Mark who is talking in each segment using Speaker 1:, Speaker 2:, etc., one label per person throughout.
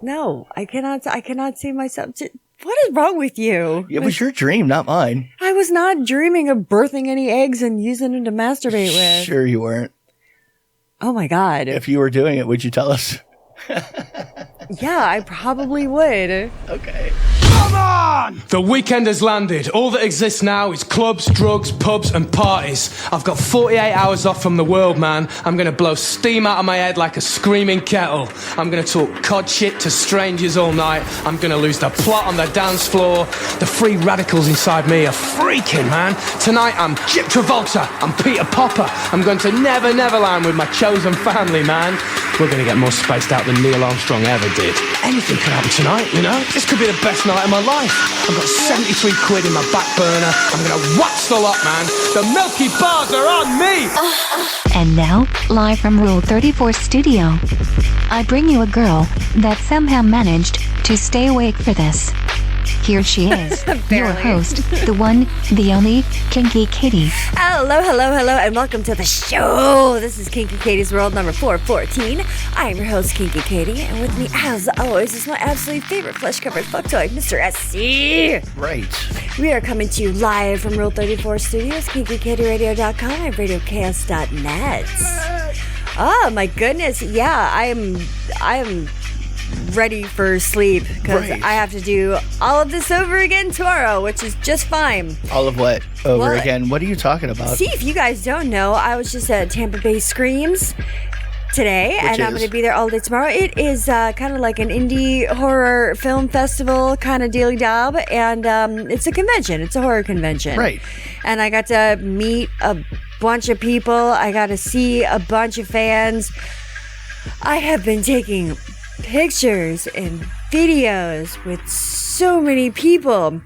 Speaker 1: No, I cannot see myself. What is wrong with you?
Speaker 2: It was your dream, not mine.
Speaker 1: I was not dreaming of birthing any eggs and using them to masturbate with.
Speaker 2: Sure you weren't.
Speaker 1: Oh my God.
Speaker 2: If you were doing it, would you tell us?
Speaker 1: Yeah, I probably would.
Speaker 2: Okay.
Speaker 3: Come on! The weekend has landed. All that exists now is clubs, drugs, pubs, and parties. I've got 48 hours off from the world, man. I'm gonna blow steam out of my head like a screaming kettle. I'm gonna talk cod shit to strangers all night. I'm gonna lose the plot on the dance floor. The free radicals inside me are freaking, man. Tonight I'm 𝓚𝓸𝓷𝓴𝓂. I'm Peter Popper. I'm going to Never Neverland with my chosen family, man. We're gonna get more spaced out than Neil Armstrong ever did. Anything could happen tonight, you know? This could be the best night of my life. I've got 73 quid in my back burner. I'm gonna wax the lot, man. The Milky Bars are on me!
Speaker 4: And now, live from Rule 34 Studio, I bring you a girl that somehow managed to stay awake for this. Here she is, your host, the one, the only, Kinky Katie.
Speaker 1: Hello, and welcome to the show. This is Kinky Katie's World number 414. I am your host, Kinky Katie, and with me, as always, is my absolute favorite flesh-covered fucktoy, Mr. SC.
Speaker 2: Right.
Speaker 1: We are coming to you live from Rule 34 Studios, KinkyKatieRadio.com, and RadioChaos.net. Oh my goodness, yeah, I am ready for sleep because I have to do all of this over again tomorrow, which is just fine.
Speaker 2: All of what? Over again? What are you talking about?
Speaker 1: See, if you guys don't know, I was just at Tampa Bay Screams today, and I'm going to be there all day tomorrow. It is kind of like an indie horror film festival kind of dealy dob, and it's a convention. It's a horror convention.
Speaker 2: Right.
Speaker 1: And I got to meet a bunch of people. I got to see a bunch of fans. I have been taking pictures and videos with so many people.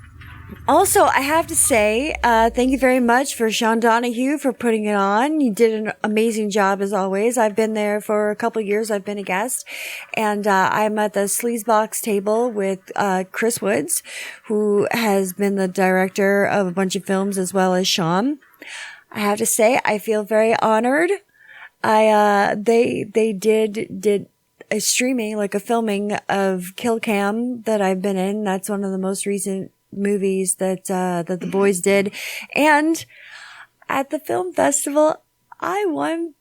Speaker 1: Also, I have to say, thank you very much for Sean Donahue for putting it on. You did an amazing job as always. I've been there for a couple of years. I've been a guest, and I'm at the Sleazebox table with Chris Woods, who has been the director of a bunch of films as well as Sean. I have to say, I feel very honored. They did a streaming, like a filming of Kill Cam that I've been in. That's one of the most recent movies that the boys did. And at the film festival, I won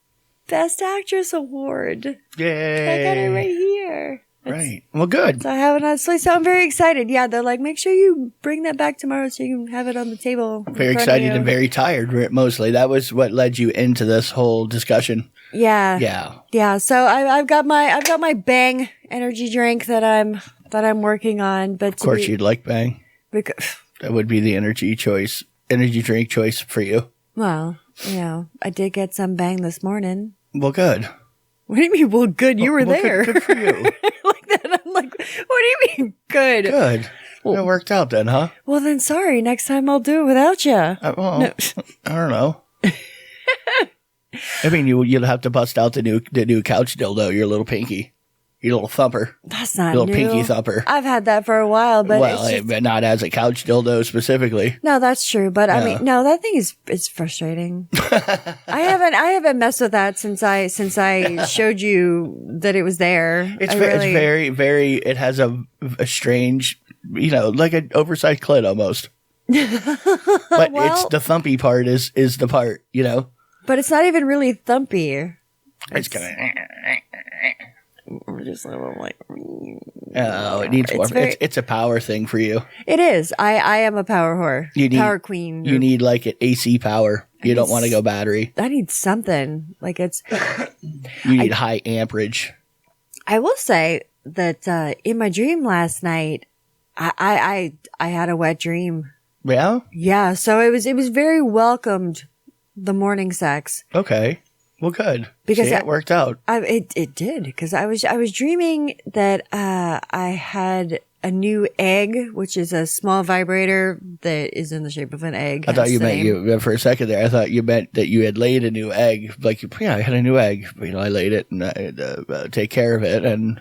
Speaker 1: Best Actress Award.
Speaker 2: Yay.
Speaker 1: I got it right here.
Speaker 2: Right. Well, good.
Speaker 1: So I have it on Slate, so I'm very excited. Yeah, they're like, make sure you bring that back tomorrow so you can have it on the table.
Speaker 2: Very excited and very tired, mostly. That was what led you into this whole discussion. Yeah. So I've got my Bang energy drink that I'm working on. But of course, you'd like Bang. That would be the energy drink choice for you.
Speaker 1: Well, I did get some Bang this morning.
Speaker 2: Well, good.
Speaker 1: What do you mean? Well, good. You were there.
Speaker 2: Good for you.
Speaker 1: Like that. I'm like, what do you mean? Good.
Speaker 2: Good. Well, it worked out then, huh?
Speaker 1: Well, then sorry. Next time I'll do it without you.
Speaker 2: No. I don't know. I mean, you'll have to bust out the new couch dildo, your little pinky, your little thumper.
Speaker 1: That's not
Speaker 2: your
Speaker 1: new.
Speaker 2: Little pinky thumper.
Speaker 1: I've had that for a while, but
Speaker 2: but not as a couch dildo specifically.
Speaker 1: No, that's true. But I mean, no, that thing it's frustrating. I haven't messed with that since I showed you that it was there.
Speaker 2: It's very, very. It has a strange, like an oversized clit almost. But it's the thumpy part is the part,
Speaker 1: But it's not even really thumpy.
Speaker 2: It's kind
Speaker 1: of just a little like.
Speaker 2: Oh, it needs more. It's a power thing for you.
Speaker 1: It is. I am a power whore. Power queen.
Speaker 2: You need like an AC power. You don't want to go battery.
Speaker 1: I need something like it's.
Speaker 2: You need high amperage.
Speaker 1: I will say that in my dream last night, I had a wet dream.
Speaker 2: Yeah.
Speaker 1: Yeah. So it was very welcomed. The morning sex.
Speaker 2: Okay. Well, good. Because it worked out.
Speaker 1: It did. Because I was dreaming that I had a new egg, which is a small vibrator that is in the shape of an egg.
Speaker 2: I thought you meant for a second there. I thought you meant that you had laid a new egg. Like, I had a new egg. I laid it and I take care of it. And,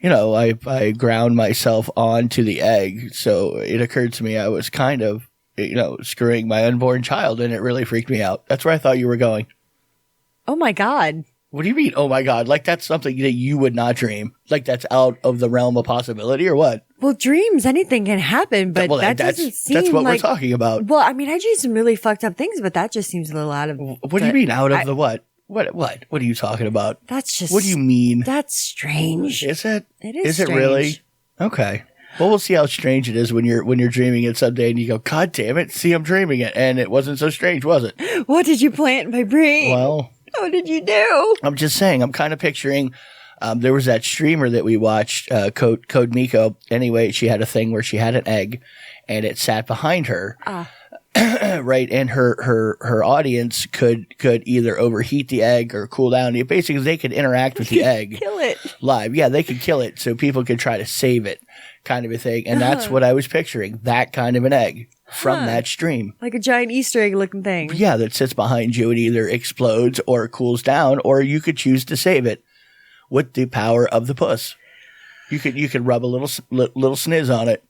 Speaker 2: I ground myself onto the egg. So it occurred to me I was kind of, screwing my unborn child, and it really freaked me out. That's where I thought you were going.
Speaker 1: Oh my God.
Speaker 2: What do you mean? Oh my God. Like that's something that you would not dream. Like that's out of the realm of possibility or what?
Speaker 1: Well, dreams, anything can happen, but that doesn't seem
Speaker 2: that's what
Speaker 1: like,
Speaker 2: we're talking about.
Speaker 1: Well, I mean, I do some really fucked up things, but that just seems a little out of.
Speaker 2: What do you mean out of the what? What are you talking about?
Speaker 1: That's just.
Speaker 2: What do you mean?
Speaker 1: That's strange.
Speaker 2: Is it?
Speaker 1: It is.
Speaker 2: Is
Speaker 1: strange.
Speaker 2: it really? Okay. Well, we'll see how strange it is when you're dreaming it someday, and you go, God damn it! See, I'm dreaming it, and it wasn't so strange, was it?
Speaker 1: What did you plant in my brain?
Speaker 2: Well,
Speaker 1: what did you do?
Speaker 2: I'm just saying. I'm kind of picturing. There was that streamer that we watched, 𝓚𝓲𝓵𝓭. Anyway, she had a thing where she had an egg, and it sat behind her. Right, and her audience could either overheat the egg or cool down. Basically, they could interact with the egg,
Speaker 1: kill it
Speaker 2: live. Yeah, they could kill it, so people could try to save it, kind of a thing. And that's what I was picturing, that kind of an egg from that stream,
Speaker 1: like a giant Easter egg looking thing.
Speaker 2: Yeah, that sits behind you and either explodes or cools down, or you could choose to save it with the power of the puss. You could rub a little sniz on it.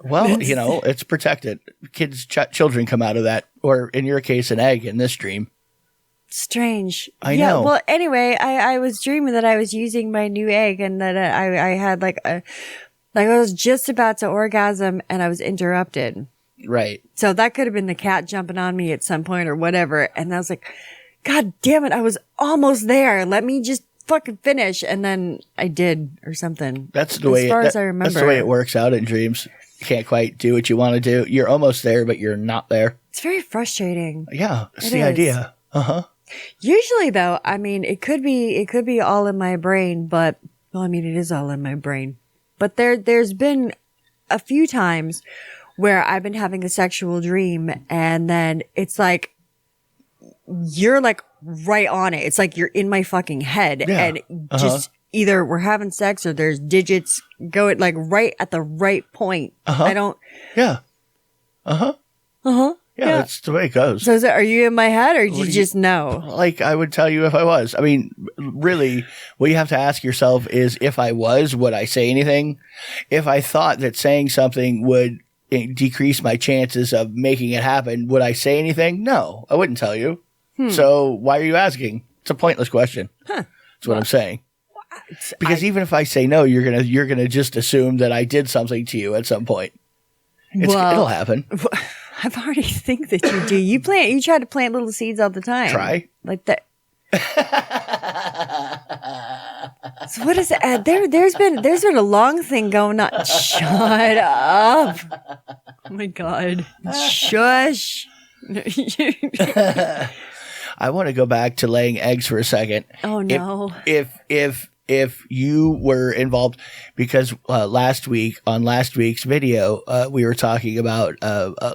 Speaker 2: Well, it's protected. Children come out of that, or in your case, an egg in this dream.
Speaker 1: Strange.
Speaker 2: I know.
Speaker 1: Well, anyway, I was dreaming that I was using my new egg, and that I had I was just about to orgasm, and I was interrupted.
Speaker 2: Right.
Speaker 1: So that could have been the cat jumping on me at some point or whatever, and I was like, God damn it, I was almost there. Let me just fucking finish, and then I did or something.
Speaker 2: That's the way.
Speaker 1: As I remember,
Speaker 2: that's the way it works out in dreams. You can't quite do what you want to do. You're almost there, but you're not there.
Speaker 1: It's very frustrating.
Speaker 2: Yeah, it's the idea.
Speaker 1: Usually, though, I mean, it could be all in my brain, but well, I mean, it is all in my brain. But there's been a few times where I've been having a sexual dream, and then it's like you're like right on it. It's like you're in my fucking head, and just either we're having sex or there's digits going like right at the right point. I don't.
Speaker 2: Yeah. Yeah, that's the way it goes.
Speaker 1: So are you in my head, or do you just know?
Speaker 2: Like I would tell you if I was. I mean, really, what you have to ask yourself is, if I was, would I say anything? If I thought that saying something would decrease my chances of making it happen, would I say anything? No, I wouldn't tell you. So why are you asking? It's a pointless question. That's what I'm saying. Because even if I say no, you're gonna just assume that I did something to you at some point. It'll happen.
Speaker 1: I've already think that you do. You try to plant little seeds all the time.
Speaker 2: Try
Speaker 1: like that. So what is it? There's been a long thing going on. Shut up! Oh my God! Shush!
Speaker 2: I want to go back to laying eggs for a second.
Speaker 1: Oh no!
Speaker 2: If you were involved, because last week's video, we were talking about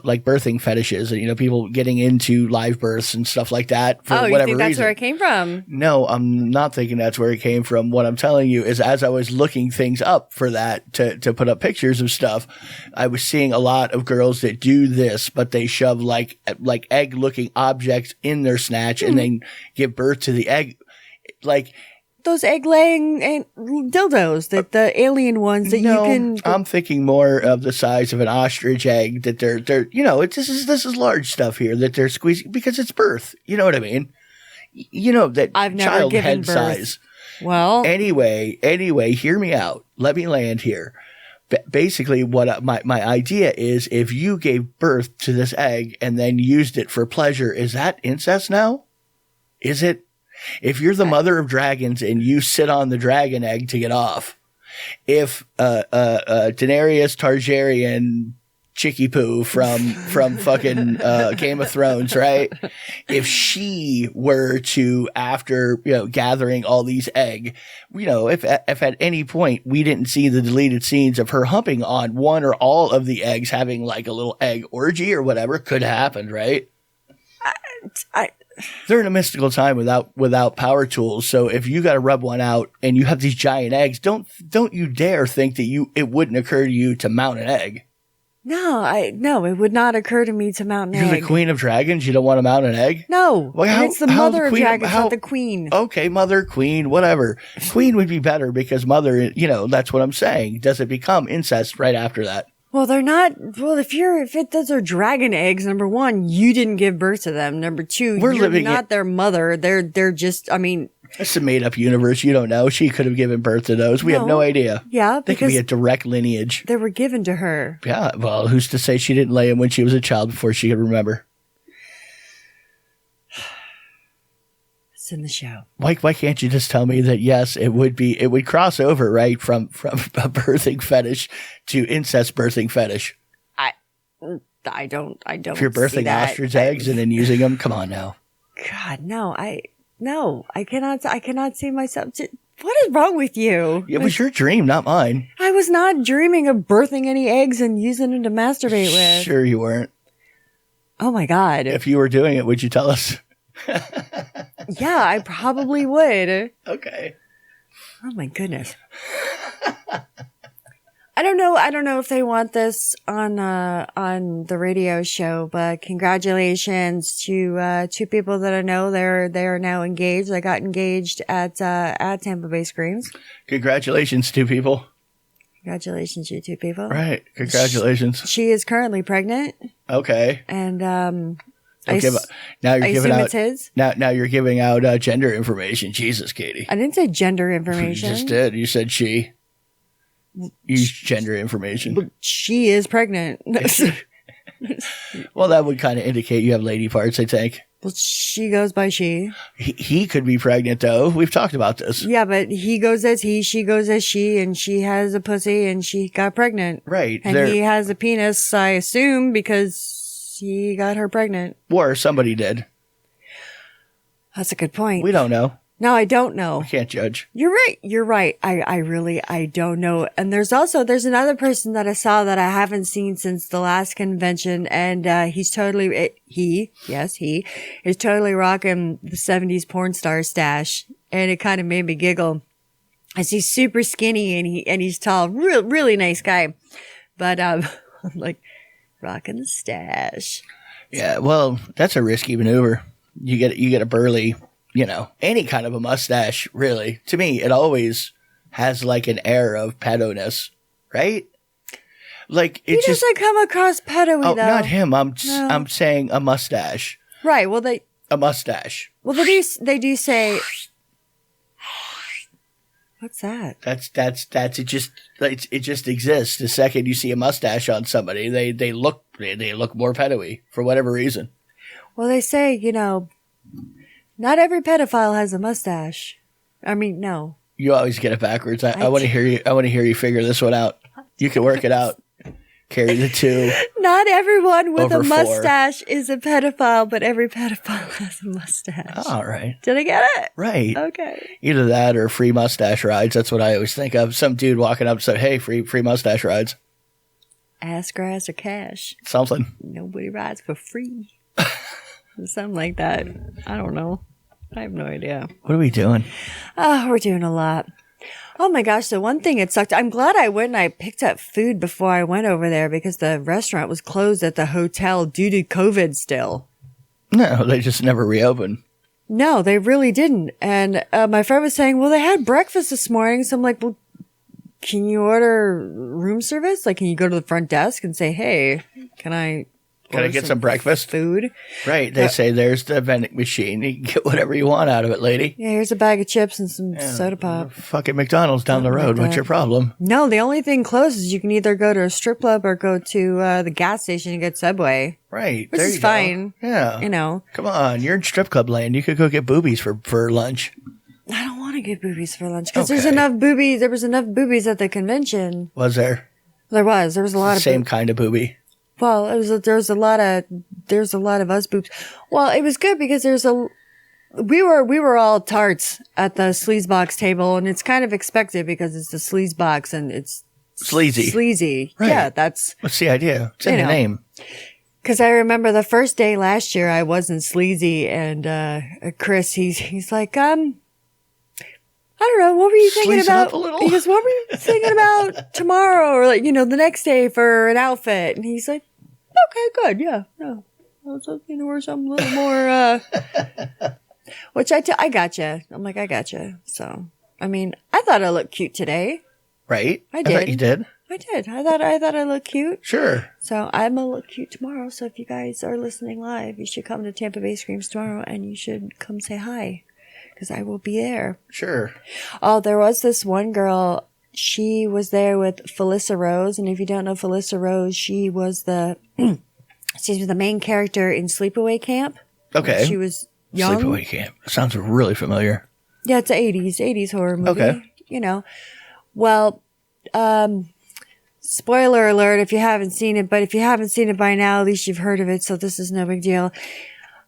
Speaker 2: like birthing fetishes and people getting into live births and stuff like that for whatever reason. Oh, you think
Speaker 1: that's where it came from?
Speaker 2: No, I'm not thinking that's where it came from. What I'm telling you is, as I was looking things up for that to put up pictures of stuff, I was seeing a lot of girls that do this, but they shove like egg-looking objects in their snatch and then give birth to the egg, like.
Speaker 1: Those egg-laying dildos, the alien ones that you can.
Speaker 2: I'm thinking more of the size of an ostrich egg. That they're this is large stuff here that they're squeezing because it's birth. You know what I mean? That
Speaker 1: I've never
Speaker 2: child
Speaker 1: given
Speaker 2: head
Speaker 1: birth.
Speaker 2: size.
Speaker 1: Well,
Speaker 2: anyway, hear me out. Let me land here. Basically, what my idea is, if you gave birth to this egg and then used it for pleasure, is that incest now? Is it? If you're the mother of dragons and you sit on the dragon egg to get off, if 𝓚𝓫𝓻𝓵𝓭 Chicky Poo from fucking Game of Thrones, right? If she were to, after gathering all these egg, if at any point we didn't see the deleted scenes of her humping on one or all of the eggs, having like a little egg orgy or whatever, could have happened, right? They're in a mystical time without power tools. So if you got to rub one out and you have these giant eggs, don't you dare think that it wouldn't occur to you to mount an egg.
Speaker 1: No, it would not occur to me to mount an egg.
Speaker 2: You're the queen of dragons. You don't want to mount an egg?
Speaker 1: No, it's the mother of dragons, not the queen.
Speaker 2: Okay, mother, queen, whatever. Queen would be better because mother. That's what I'm saying. Does it become incest right after that?
Speaker 1: Well, they're not. Well, if those are dragon eggs, number one, you didn't give birth to them. Number two, you're not their mother. They're just. I mean,
Speaker 2: it's a made up universe. You don't know. She could have given birth to those. We have no idea.
Speaker 1: Yeah,
Speaker 2: they could be a direct lineage.
Speaker 1: They were given to her.
Speaker 2: Yeah. Well, who's to say she didn't lay them when she was a child before she could remember?
Speaker 1: It's in the show.
Speaker 2: Why can't you just tell me that yes, it would cross over, right, from a birthing fetish to incest birthing fetish?
Speaker 1: I don't.
Speaker 2: If you're birthing ostrich eggs and then using them, come on now.
Speaker 1: God, no, I cannot see myself. What is wrong with you?
Speaker 2: It was your dream, not mine.
Speaker 1: I was not dreaming of birthing any eggs and using them to masturbate with.
Speaker 2: Sure you weren't.
Speaker 1: Oh my God.
Speaker 2: If you were doing it, would you tell us?
Speaker 1: Yeah, I probably would.
Speaker 2: Okay.
Speaker 1: Oh my goodness. I don't know if they want this on the radio show, but congratulations to two people that I know. They are now engaged. I got engaged at Tampa Bay Screams.
Speaker 2: Congratulations, two people.
Speaker 1: Congratulations, you two people.
Speaker 2: Right. Congratulations.
Speaker 1: She is currently pregnant.
Speaker 2: Okay.
Speaker 1: And
Speaker 2: now you're giving out.
Speaker 1: It's his.
Speaker 2: Now you're giving out gender information. Jesus, Katie.
Speaker 1: I didn't say gender information.
Speaker 2: You just did. You said she. Use gender information.
Speaker 1: She is pregnant.
Speaker 2: Well, that would kind of indicate you have lady parts, I think.
Speaker 1: Well, she goes by she.
Speaker 2: He could be pregnant, though. We've talked about this.
Speaker 1: Yeah, but he goes as he, she goes as she, and she has a pussy, and she got pregnant.
Speaker 2: Right.
Speaker 1: And he has a penis, I assume, because he got her pregnant.
Speaker 2: Or somebody did.
Speaker 1: That's a good point.
Speaker 2: We don't know.
Speaker 1: No, I don't know.
Speaker 2: We can't judge.
Speaker 1: You're right. I don't know. And there's another person that I saw that I haven't seen since the last convention. And, he's totally, he is totally rocking the 70s porn star stash. And it kind of made me giggle as he's super skinny and he's tall, really nice guy. But, I'm like rocking the stash.
Speaker 2: Yeah. Well, that's a risky maneuver. You get a burly, any kind of a mustache, really. To me, it always has like an air of pedo-ness, right? Like
Speaker 1: he doesn't come across pedo-y, though.
Speaker 2: Not him. I'm saying a mustache.
Speaker 1: Right. Well,
Speaker 2: a mustache.
Speaker 1: Well, they do say. What's that?
Speaker 2: That's it. It just exists. The second you see a mustache on somebody, they look more pedo-y for whatever reason.
Speaker 1: Well, they say not every pedophile has a mustache. I mean, no.
Speaker 2: You always get it backwards. I want to hear you. I want to hear you figure this one out. You can work it out. Carry the two.
Speaker 1: Not everyone with a mustache is a pedophile, but every pedophile has a mustache.
Speaker 2: All right.
Speaker 1: Did I get it?
Speaker 2: Right.
Speaker 1: Okay.
Speaker 2: Either that or free mustache rides. That's what I always think of. Some dude walking up and said, "Hey, free mustache rides."
Speaker 1: Ass grass or cash.
Speaker 2: Something.
Speaker 1: Nobody rides for free. Something like that. I don't know. I have no idea.
Speaker 2: What are we doing?
Speaker 1: Oh, we're doing a lot. Oh my gosh, the one thing it sucked. I'm glad I went and I picked up food before I went over there because the restaurant was closed at the hotel due to COVID still.
Speaker 2: No, they just never reopened.
Speaker 1: No, they really didn't. And my friend was saying, well, they had breakfast this morning. So I'm like, well, can you order room service? Like, can you go to the front desk and say, hey, can I
Speaker 2: get some breakfast?
Speaker 1: Food?
Speaker 2: Right. They say there's the vending machine. You can get whatever you want out of it, lady.
Speaker 1: Yeah, here's a bag of chips and some soda pop.
Speaker 2: Fucking McDonald's down the road. What's your problem?
Speaker 1: No, the only thing close is you can either go to a strip club or go to the gas station and get Subway.
Speaker 2: Right.
Speaker 1: Which is fine.
Speaker 2: Yeah. Come on. You're in strip club land. You could go get boobies for lunch.
Speaker 1: I don't want to get boobies for lunch because there's enough boobies. There was enough boobies at the convention.
Speaker 2: Was there?
Speaker 1: There was a lot of
Speaker 2: same kind of boobie.
Speaker 1: Well, there's a lot of us boobs. Well, it was good because we were all tarts at the sleazebox table, and it's kind of expected because it's the sleazebox and it's sleazy.
Speaker 2: Right.
Speaker 1: Yeah, that's
Speaker 2: what's the idea. It's in the name.
Speaker 1: Because I remember the first day last year, I wasn't sleazy, and Chris, he's like, I don't know. What were you thinking about? Because what were you thinking about tomorrow or the next day for an outfit? And he's like, okay, good. Yeah. No. I was looking for something a little more, which I gotcha. I'm like, I gotcha. So, I mean, I thought I looked cute today.
Speaker 2: Right.
Speaker 1: I did.
Speaker 2: thought you did.
Speaker 1: I did. I thought I looked cute.
Speaker 2: Sure.
Speaker 1: So I'm gonna look cute tomorrow. So if you guys are listening live, you should come to Tampa Bay Screams tomorrow, and you should come say hi, because I will be there.
Speaker 2: Sure.
Speaker 1: Oh, there was this one girl. She was there with Felissa Rose, and if you don't know Felissa Rose, she was the main character in Sleepaway Camp.
Speaker 2: Okay.
Speaker 1: She was young.
Speaker 2: Sleepaway Camp. Sounds really familiar.
Speaker 1: Yeah, it's an 80s horror movie.
Speaker 2: Okay.
Speaker 1: You know. Well, spoiler alert if you haven't seen it, but if you haven't seen it by now, at least you've heard of it, so this is no big deal.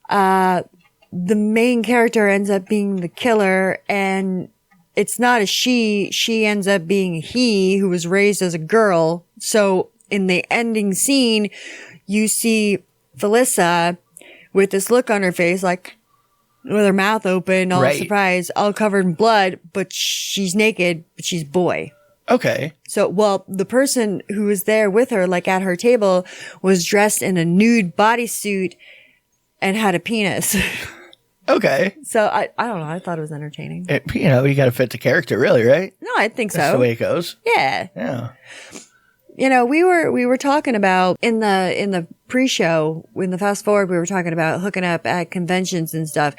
Speaker 1: The main character ends up being the killer, and it's not a she ends up being a he who was raised as a girl. So in the ending scene, you see Felissa with this look on her face, like with her mouth open, all surprised, all covered in blood, but she's naked, but she's boy.
Speaker 2: Okay.
Speaker 1: So, well, the person who was there with her, like at her table, was dressed in a nude bodysuit and had a penis.
Speaker 2: Okay.
Speaker 1: So, I don't know. I thought it was entertaining.
Speaker 2: You got to fit the character, really, right?
Speaker 1: No, I think so.
Speaker 2: That's the way it goes.
Speaker 1: Yeah.
Speaker 2: Yeah.
Speaker 1: You know, we were talking about in the pre-show, in the fast forward, we were talking about hooking up at conventions and stuff,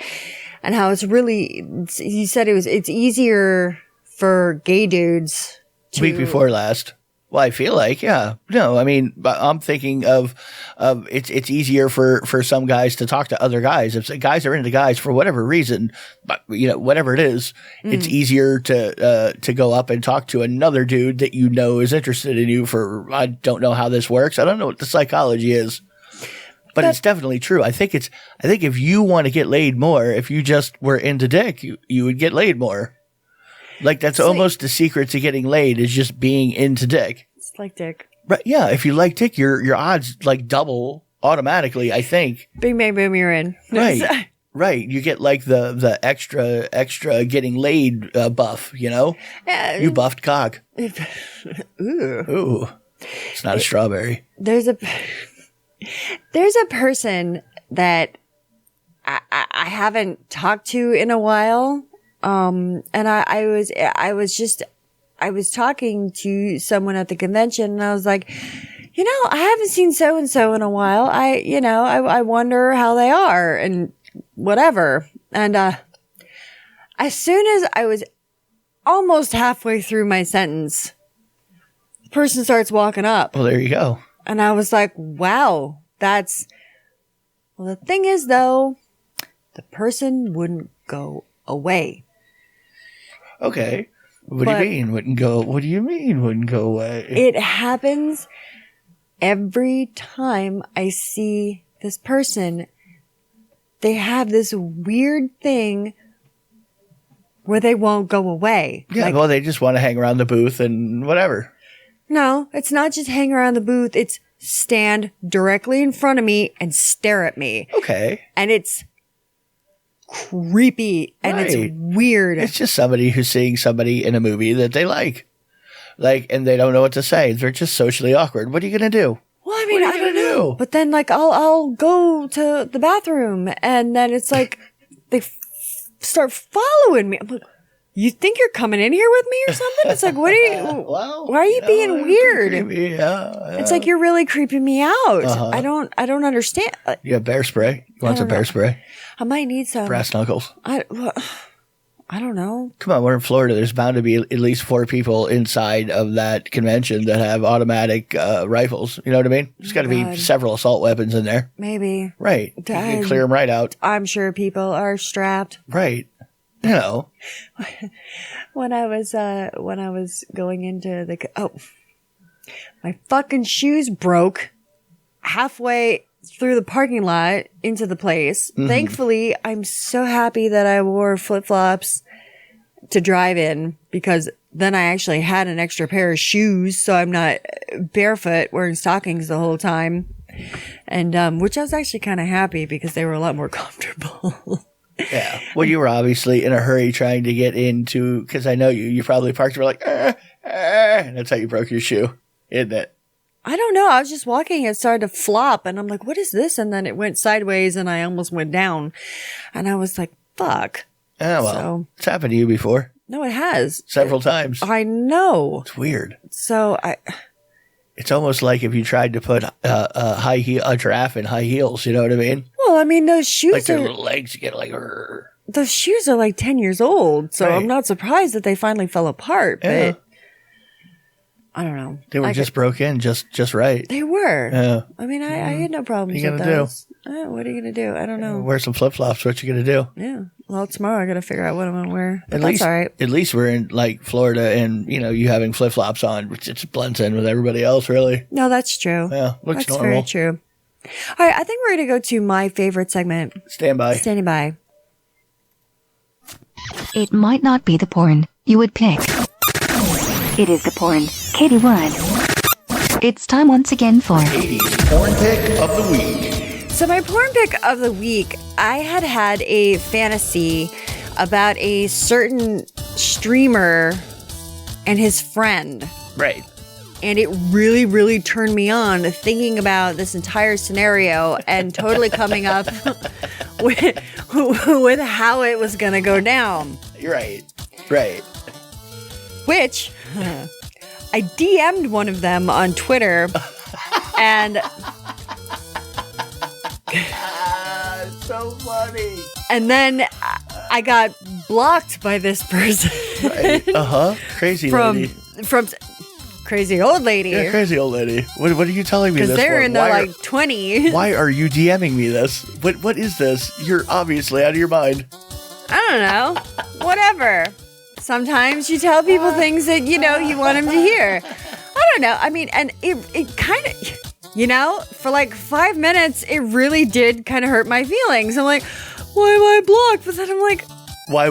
Speaker 1: and how it's you said it's easier for gay dudes.
Speaker 2: Week before last. Well, I feel like, yeah. No, I mean, I'm thinking of it's easier for some guys to talk to other guys. If guys are into guys for whatever reason, but whatever it is, it's easier to go up and talk to another dude that you know is interested in you for, I don't know how this works. I don't know what the psychology is. But it's definitely true. I think if you want to get laid more, if you just were into dick, you would get laid more. Like, that's almost the secret to getting laid, is just being into dick.
Speaker 1: It's like dick.
Speaker 2: Right. Yeah. If you like dick, your odds like double automatically, I think.
Speaker 1: Bing, bang, boom, you're in.
Speaker 2: Right. Right. You get like the extra getting laid buff, You buffed cock. Ooh. It's not a strawberry.
Speaker 1: There's a person that I haven't talked to in a while. And I was talking to someone at the convention, and I was like, I haven't seen so and so in a while. I wonder how they are and whatever. And as soon as I was almost halfway through my sentence, the person starts walking up.
Speaker 2: Well, there you go.
Speaker 1: And I was like, wow, well, the thing is though, the person wouldn't go away.
Speaker 2: Okay. What do you mean wouldn't go? What do you mean wouldn't go away?
Speaker 1: It happens every time I see this person. They have this weird thing where they won't go away.
Speaker 2: Yeah, well, they just want to hang around the booth and whatever.
Speaker 1: No, it's not just hang around the booth. It's stand directly in front of me and stare at me.
Speaker 2: Okay.
Speaker 1: And it's creepy and it's weird.
Speaker 2: It's just somebody who's seeing somebody in a movie that they like, and they don't know what to say. They're just socially awkward. What are you gonna do?
Speaker 1: Well, I mean, I don't know. But then, I'll go to the bathroom, and then it's like they start following me. I'm like, you think you're coming in here with me or something? It's like, what are you? Why are you being weird?
Speaker 2: Yeah.
Speaker 1: It's like you're really creeping me out. I don't understand.
Speaker 2: You have bear spray? You want some bear spray?
Speaker 1: I might need some.
Speaker 2: Brass knuckles.
Speaker 1: I don't know.
Speaker 2: Come on, we're in Florida. There's bound to be at least 4 people inside of that convention that have automatic rifles. You know what I mean? There's got to be several assault weapons in there.
Speaker 1: Maybe.
Speaker 2: Right. You can clear them right out.
Speaker 1: I'm sure people are strapped.
Speaker 2: Right.
Speaker 1: When I was going into my fucking shoes broke halfway through the parking lot into the place. Mm-hmm. Thankfully, I'm so happy that I wore flip-flops to drive in, because then I actually had an extra pair of shoes, so I'm not barefoot wearing stockings the whole time. And which I was actually kind of happy, because they were a lot more comfortable.
Speaker 2: Yeah. Well, you were obviously in a hurry trying to get into, because I know you probably parked and were like, and that's how you broke your shoe, isn't it?
Speaker 1: I don't know. I was just walking. It started to flop, and I'm like, what is this? And then it went sideways, and I almost went down. And I was like, fuck.
Speaker 2: Oh, well, it's happened to you before.
Speaker 1: No, it has.
Speaker 2: Several times.
Speaker 1: I know.
Speaker 2: It's weird.
Speaker 1: So
Speaker 2: It's almost like if you tried to put a giraffe in high heels. You know what I mean?
Speaker 1: Well, I mean, those shoes
Speaker 2: like their little legs get like.
Speaker 1: Those shoes are like 10 years old, so I'm not surprised that they finally fell apart.
Speaker 2: Yeah.
Speaker 1: But I don't know.
Speaker 2: They were just broke in just right.
Speaker 1: They were.
Speaker 2: Yeah.
Speaker 1: I mean, I had no problems with those. What are you going to do? I don't know.
Speaker 2: Wear some flip-flops. What you going to do?
Speaker 1: Yeah. Well, tomorrow I got to figure out what I'm going to wear. But
Speaker 2: that's
Speaker 1: all right.
Speaker 2: At least we're in like Florida and, you having flip-flops on, which it blends in with everybody else, really.
Speaker 1: No, that's true.
Speaker 2: Yeah. Looks
Speaker 1: that's
Speaker 2: normal.
Speaker 1: Very true. All right. I think we're going to go to my favorite segment.
Speaker 2: Stand by.
Speaker 1: Standing by.
Speaker 4: It might not be the porn you would pick. It is the porn Katie would. It's time once again for
Speaker 2: Katie's porn pick of the week.
Speaker 1: So my porn pick of the week, I had a fantasy about a certain streamer and his friend.
Speaker 2: Right.
Speaker 1: And it really, really turned me on thinking about this entire scenario and totally coming up with how it was going to go down.
Speaker 2: Right. Right.
Speaker 1: Which I DM'd one of them on Twitter and...
Speaker 2: So funny.
Speaker 1: And then I got blocked by this person.
Speaker 2: Right. Crazy lady.
Speaker 1: From crazy old lady.
Speaker 2: Yeah, crazy old lady. What are you telling me this for?
Speaker 1: Because they're in their like 20s.
Speaker 2: Why are you DMing me this? What is this? You're obviously out of your mind.
Speaker 1: I don't know. Whatever. Sometimes you tell people things that, you want them to hear. I don't know. I mean, and it kind of... for like 5 minutes, it really did kind of hurt my feelings. I'm like, why am I blocked? But then I'm like,
Speaker 2: why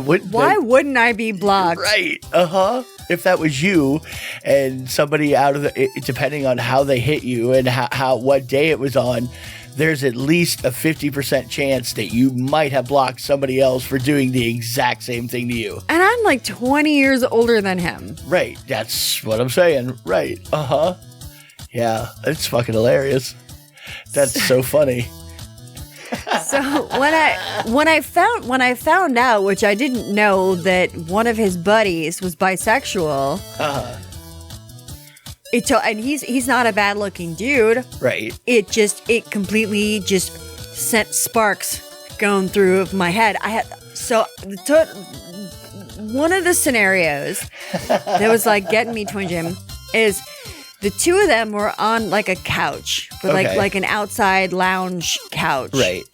Speaker 2: wouldn't
Speaker 1: I be blocked?
Speaker 2: Right. If that was you and somebody depending on how they hit you and what day it was on, there's at least a 50% chance that you might have blocked somebody else for doing the exact same thing to you.
Speaker 1: And I'm like 20 years older than him.
Speaker 2: Right. That's what I'm saying. Right. Yeah, it's fucking hilarious. That's so funny.
Speaker 1: So when I found out, which I didn't know, that one of his buddies was bisexual. And he's not a bad looking dude.
Speaker 2: Right.
Speaker 1: It completely just sent sparks going through my head. One of the scenarios that was like getting me twinging is the two of them were on like a couch, but like an outside lounge couch.
Speaker 2: Right.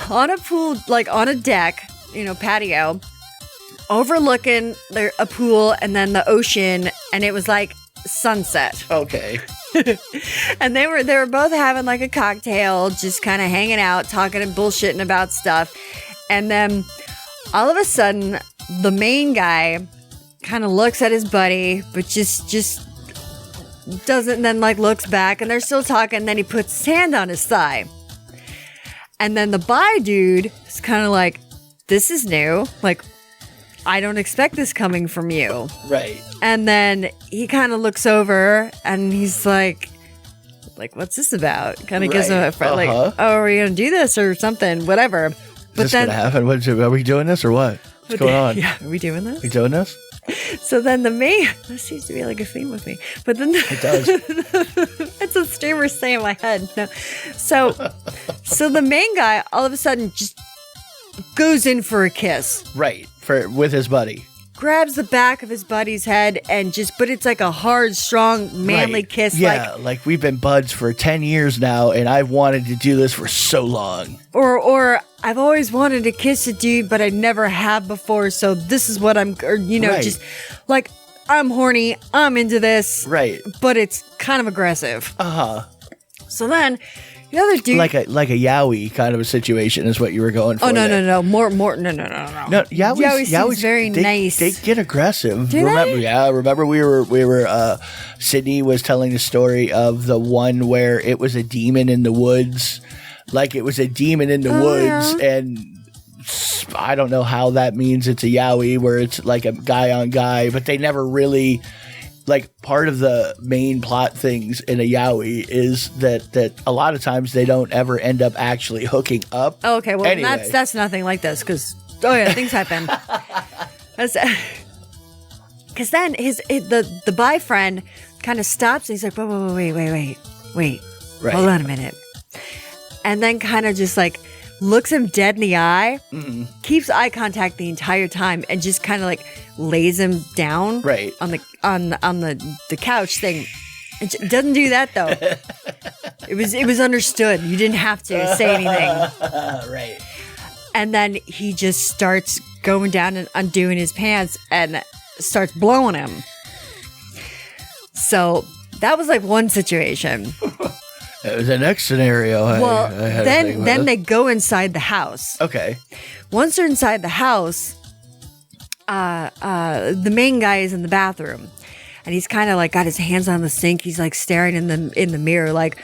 Speaker 1: On a pool, like on a deck, patio, overlooking a pool and then the ocean, and it was like sunset.
Speaker 2: Okay.
Speaker 1: And they were both having like a cocktail, just kind of hanging out, talking and bullshitting about stuff. And then all of a sudden, the main guy kind of looks at his buddy, but just doesn't, then like looks back, and they're still talking, and then he puts his hand on his thigh. And then the bi dude is kind of like, this is new. Like, I don't expect this coming from you.
Speaker 2: Right.
Speaker 1: And then he kind of looks over and he's like, what's this about? Kind of gives him a friend, like, oh, are we going to do this or something? Whatever. But
Speaker 2: is this going to happen? Are we doing this or what? What's going on?
Speaker 1: Yeah, are we doing this?
Speaker 2: We doing this?
Speaker 1: So then this seems to be like a theme with me. But then
Speaker 2: it does.
Speaker 1: It's a streamer say in my head. No. So the main guy all of a sudden just goes in for a kiss.
Speaker 2: Right. With his buddy.
Speaker 1: Grabs the back of his buddy's head and but it's like a hard, strong, manly kiss.
Speaker 2: Yeah, like we've been buds for 10 years now, and I've wanted to do this for so long.
Speaker 1: Or I've always wanted to kiss a dude, but I never have before, so this is what just like, I'm horny, I'm into this.
Speaker 2: Right.
Speaker 1: But it's kind of aggressive. So then... the other dude,
Speaker 2: like a yaoi kind of a situation is what you were going for.
Speaker 1: Oh no.
Speaker 2: No,
Speaker 1: Yaoi seems very nice.
Speaker 2: They get aggressive.
Speaker 1: Do
Speaker 2: remember?
Speaker 1: They?
Speaker 2: Yeah, remember we were. Sydney was telling the story of the one where it was a demon in the woods, like it was a demon in the woods, and I don't know how that means it's a yaoi where it's like a guy on guy, but they never really. Like, part of the main plot things in a yaoi is that a lot of times they don't ever end up actually hooking up.
Speaker 1: Oh, okay, well,
Speaker 2: anyway.
Speaker 1: that's nothing like this, because, things happen. Because Because then the bi friend kind of stops. And he's like, wait.
Speaker 2: Right.
Speaker 1: Hold on a minute. And then kind of just like looks him dead in the eye, keeps eye contact the entire time, and just kind of like lays him down on the couch thing. It doesn't do that though. It was understood. You didn't have to say anything.
Speaker 2: Right.
Speaker 1: And then he just starts going down and undoing his pants and starts blowing him. So that was like one situation.
Speaker 2: That was the next scenario.
Speaker 1: Then they go inside the house.
Speaker 2: Okay.
Speaker 1: Once they're inside the house, the main guy is in the bathroom, and he's kind of like got his hands on the sink. He's like staring in the mirror, like,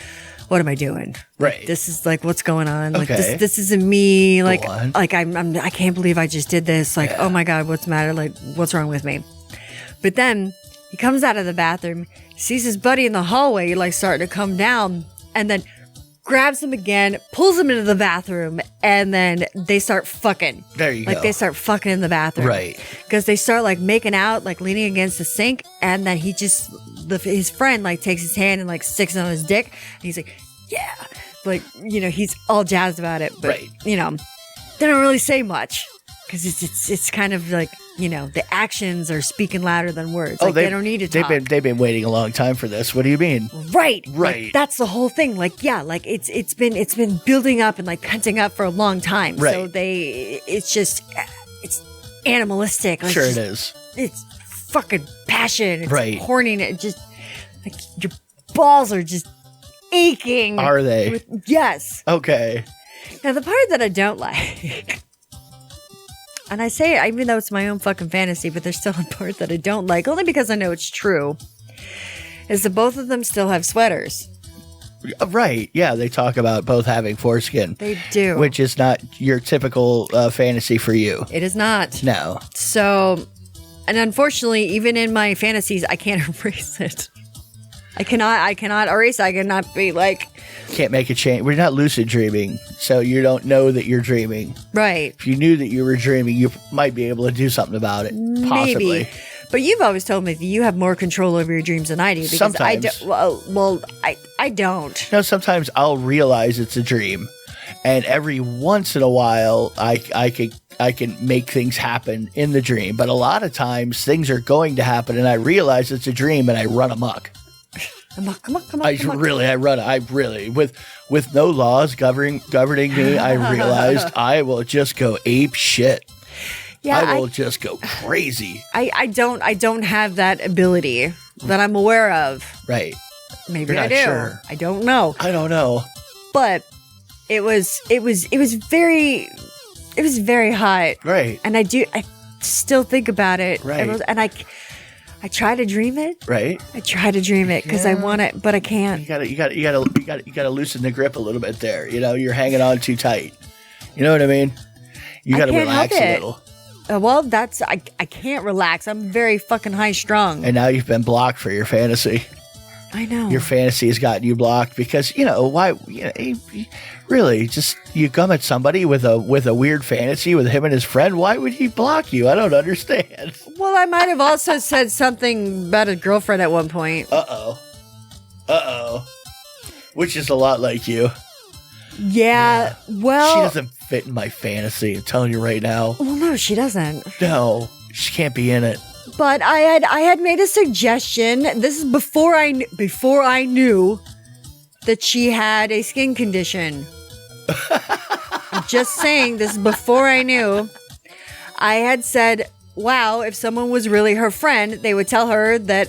Speaker 1: "What am I doing?
Speaker 2: Right.
Speaker 1: Like, this is like what's going on. Like
Speaker 2: Okay.
Speaker 1: this isn't me. Like I can't believe I just did this. Like oh my god, what's the matter? Like what's wrong with me?" But then he comes out of the bathroom, sees his buddy in the hallway, like starting to come down. And then grabs him again, pulls him into the bathroom, and then they start fucking.
Speaker 2: There you go.
Speaker 1: Like they start fucking in the bathroom.
Speaker 2: Right.
Speaker 1: Because they start like making out, like leaning against the sink, and then his friend like takes his hand and like sticks it on his dick. And he's like, yeah. Like, he's all jazzed about it. But, they don't really say much. Because it's kind of like, the actions are speaking louder than words. Like they don't need to talk.
Speaker 2: They've been waiting a long time for this. What do you mean?
Speaker 1: Right. Like, that's the whole thing. Like, yeah, like it's been building up and like penting up for a long time.
Speaker 2: Right.
Speaker 1: So it's animalistic. Like,
Speaker 2: sure it is.
Speaker 1: It's fucking passion. It's
Speaker 2: right.
Speaker 1: horny. It just like your balls are just aching.
Speaker 2: Are they?
Speaker 1: Yes.
Speaker 2: Okay.
Speaker 1: Now the part that I don't like. And I say it even though it's my own fucking fantasy, but there's still a part that I don't like, only because I know it's true, is that both of them still have sweaters.
Speaker 2: Right. Yeah, they talk about both having foreskin.
Speaker 1: They do.
Speaker 2: Which is not your typical fantasy for you.
Speaker 1: It is not.
Speaker 2: No.
Speaker 1: So, and unfortunately, even in my fantasies, I can't erase it. I cannot erase it. I cannot be like...
Speaker 2: Can't make a change. We're not lucid dreaming, so you don't know that you're dreaming.
Speaker 1: Right.
Speaker 2: If you knew that you were dreaming, you might be able to do something about it. Possibly.
Speaker 1: Maybe. But you've always told me that you have more control over your dreams than I do. Because
Speaker 2: sometimes.
Speaker 1: I don't.
Speaker 2: No, sometimes I'll realize it's a dream. And every once in a while, I can make things happen in the dream. But a lot of times, things are going to happen, and I realize it's a dream, and I run amok.
Speaker 1: Come on.
Speaker 2: I really, with no laws governing me, I realized I will just go ape shit. Yeah, I will just go crazy.
Speaker 1: I don't have that ability that I'm aware of.
Speaker 2: Right.
Speaker 1: Maybe I do. Sure. I don't know.
Speaker 2: I don't know.
Speaker 1: But it was very hot.
Speaker 2: Right.
Speaker 1: And I still think about it.
Speaker 2: Right.
Speaker 1: And I try to dream it.
Speaker 2: Right.
Speaker 1: I try to dream it because I want it, but I can't.
Speaker 2: You gotta loosen the grip a little bit there. You're hanging on too tight. You know what I mean? You gotta relax a little.
Speaker 1: Well, I can't relax. I'm very fucking high strung.
Speaker 2: And now you've been blocked for your fantasy.
Speaker 1: I know.
Speaker 2: Your fantasy has gotten you blocked because, why, really, just you come at somebody with a weird fantasy with him and his friend. Why would he block you? I don't understand.
Speaker 1: Well, I might have also said something about his girlfriend at one point.
Speaker 2: Uh-oh. Which is a lot like you.
Speaker 1: Yeah. Well.
Speaker 2: She doesn't fit in my fantasy. I'm telling you right now.
Speaker 1: Well, no, she doesn't.
Speaker 2: No, she can't be in it.
Speaker 1: But I had made a suggestion. This is before I knew that she had a skin condition. I'm just saying, this is before I knew. I had said, wow, if someone was really her friend, they would tell her that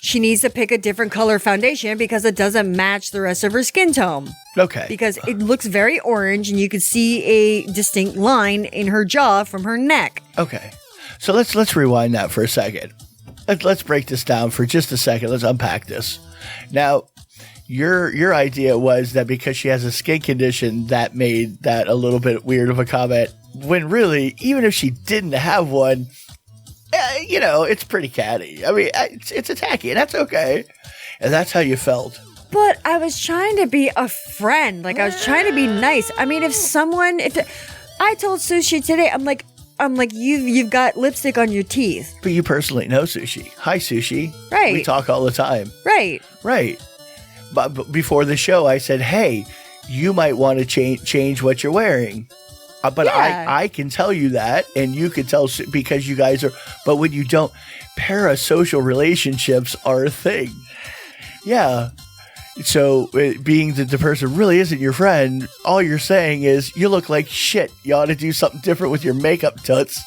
Speaker 1: she needs to pick a different color foundation because it doesn't match the rest of her skin tone.
Speaker 2: Okay.
Speaker 1: Because it looks very orange and you could see a distinct line in her jaw from her neck.
Speaker 2: Okay. So let's rewind that for a second. Let's break this down for just a second. Let's unpack this. Now, your idea was that because she has a skin condition, that made that a little bit weird of a comment. When really, even if she didn't have one, it's pretty catty. I mean, it's attacky, and that's okay. And that's how you felt.
Speaker 1: But I was trying to be a friend. Like, I was trying to be nice. I mean, if I told Sushi today, I'm like, I'm like, you've got lipstick on your teeth.
Speaker 2: But you personally know Sushi. Hi, Sushi.
Speaker 1: Right.
Speaker 2: We talk all the time.
Speaker 1: Right.
Speaker 2: Right. But before the show, I said, hey, you might want to change what you're wearing. But yeah. I can tell you that, and you can tell because you guys are. But when you don't, parasocial relationships are a thing. Yeah. So being that the person really isn't your friend, all you're saying is, you look like shit. You ought to do something different with your makeup, toots.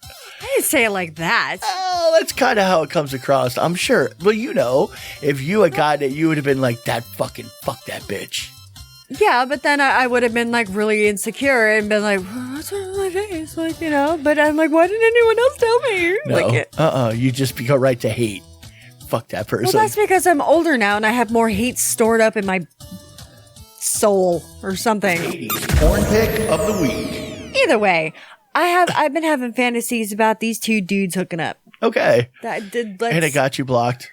Speaker 1: I didn't say it like that.
Speaker 2: Oh, that's kind of how it comes across, I'm sure. Well, you know, if you had gotten it, you would have been like, fuck that bitch.
Speaker 1: Yeah, but then I would have been like really insecure and been like, what's wrong with my face? Like, you know, but I'm like, why didn't anyone else tell me?
Speaker 2: No, like, you just go right to hate. Fuck that person.
Speaker 1: Well, that's because I'm older now and I have more hate stored up in my soul or something.
Speaker 2: Porn pick of the week.
Speaker 1: Either way, I've been having fantasies about these two dudes hooking up.
Speaker 2: Okay.
Speaker 1: And
Speaker 2: it got you blocked.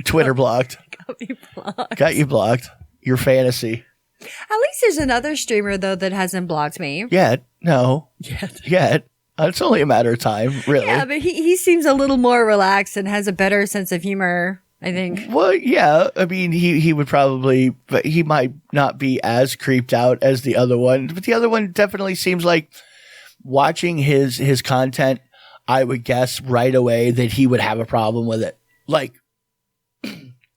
Speaker 2: Twitter blocked.
Speaker 1: Got me blocked.
Speaker 2: Got you blocked. Your fantasy.
Speaker 1: At least there's another streamer though that hasn't blocked me.
Speaker 2: Yet. No. Yet. It's only a matter of time, really.
Speaker 1: Yeah, but he seems a little more relaxed and has a better sense of humor, I think.
Speaker 2: Well, yeah. I mean, he would probably, but he might not be as creeped out as the other one. But the other one definitely seems like, watching his content, I would guess right away that he would have a problem with it. Like,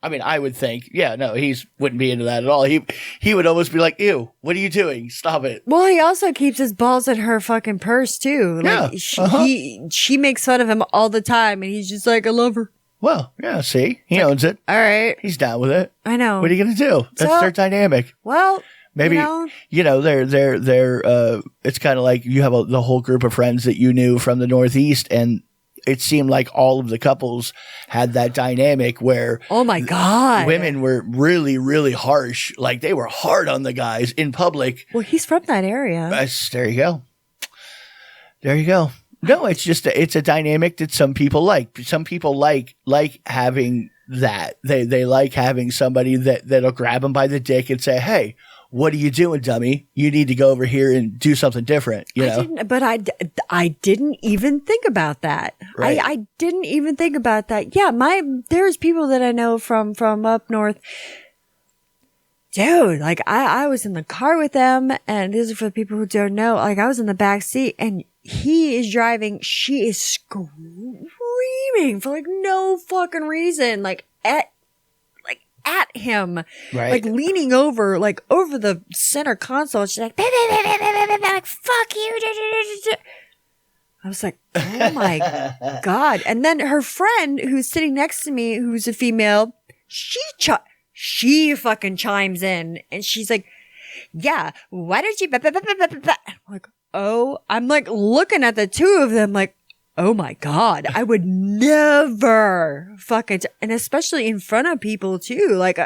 Speaker 2: I mean, I would think, yeah, no, wouldn't be into that at all. He would almost be like, ew, what are you doing? Stop it.
Speaker 1: Well, he also keeps his balls in her fucking purse too. Like,
Speaker 2: yeah.
Speaker 1: She makes fun of him all the time, and he's just like, I love her.
Speaker 2: Well, yeah, see, he owns it.
Speaker 1: All right,
Speaker 2: he's down with it.
Speaker 1: I know.
Speaker 2: What are you gonna do? That's their dynamic.
Speaker 1: Well,
Speaker 2: maybe they're. It's kind of like you have the whole group of friends that you knew from the Northeast, and it seemed like all of the couples had that dynamic where,
Speaker 1: oh my God,
Speaker 2: women were really, really harsh. Like they were hard on the guys in public.
Speaker 1: Well, he's from that area.
Speaker 2: There you go. There you go. No, it's just it's a dynamic that some people like. Some people like having that. They like having somebody that'll grab them by the dick and say, "Hey, what are you doing, dummy? You need to go over here and do something different." You know.
Speaker 1: I didn't even think about that.
Speaker 2: Right.
Speaker 1: I didn't even think about that. Yeah, there's people that I know from up north. Dude, like I was in the car with them, and this is for the people who don't know. Like I was in the back seat, and he is driving. She is screaming for like no fucking reason, like at him,
Speaker 2: right?
Speaker 1: Like leaning over the center console. She's like, like fuck you. I was like, oh my God. And then her friend who's sitting next to me, who's a female, she fucking chimes in and she's like, yeah, why don't you, I'm like, oh, I'm like looking at the two of them like, oh my God, I would never fucking, and especially in front of people too. Like,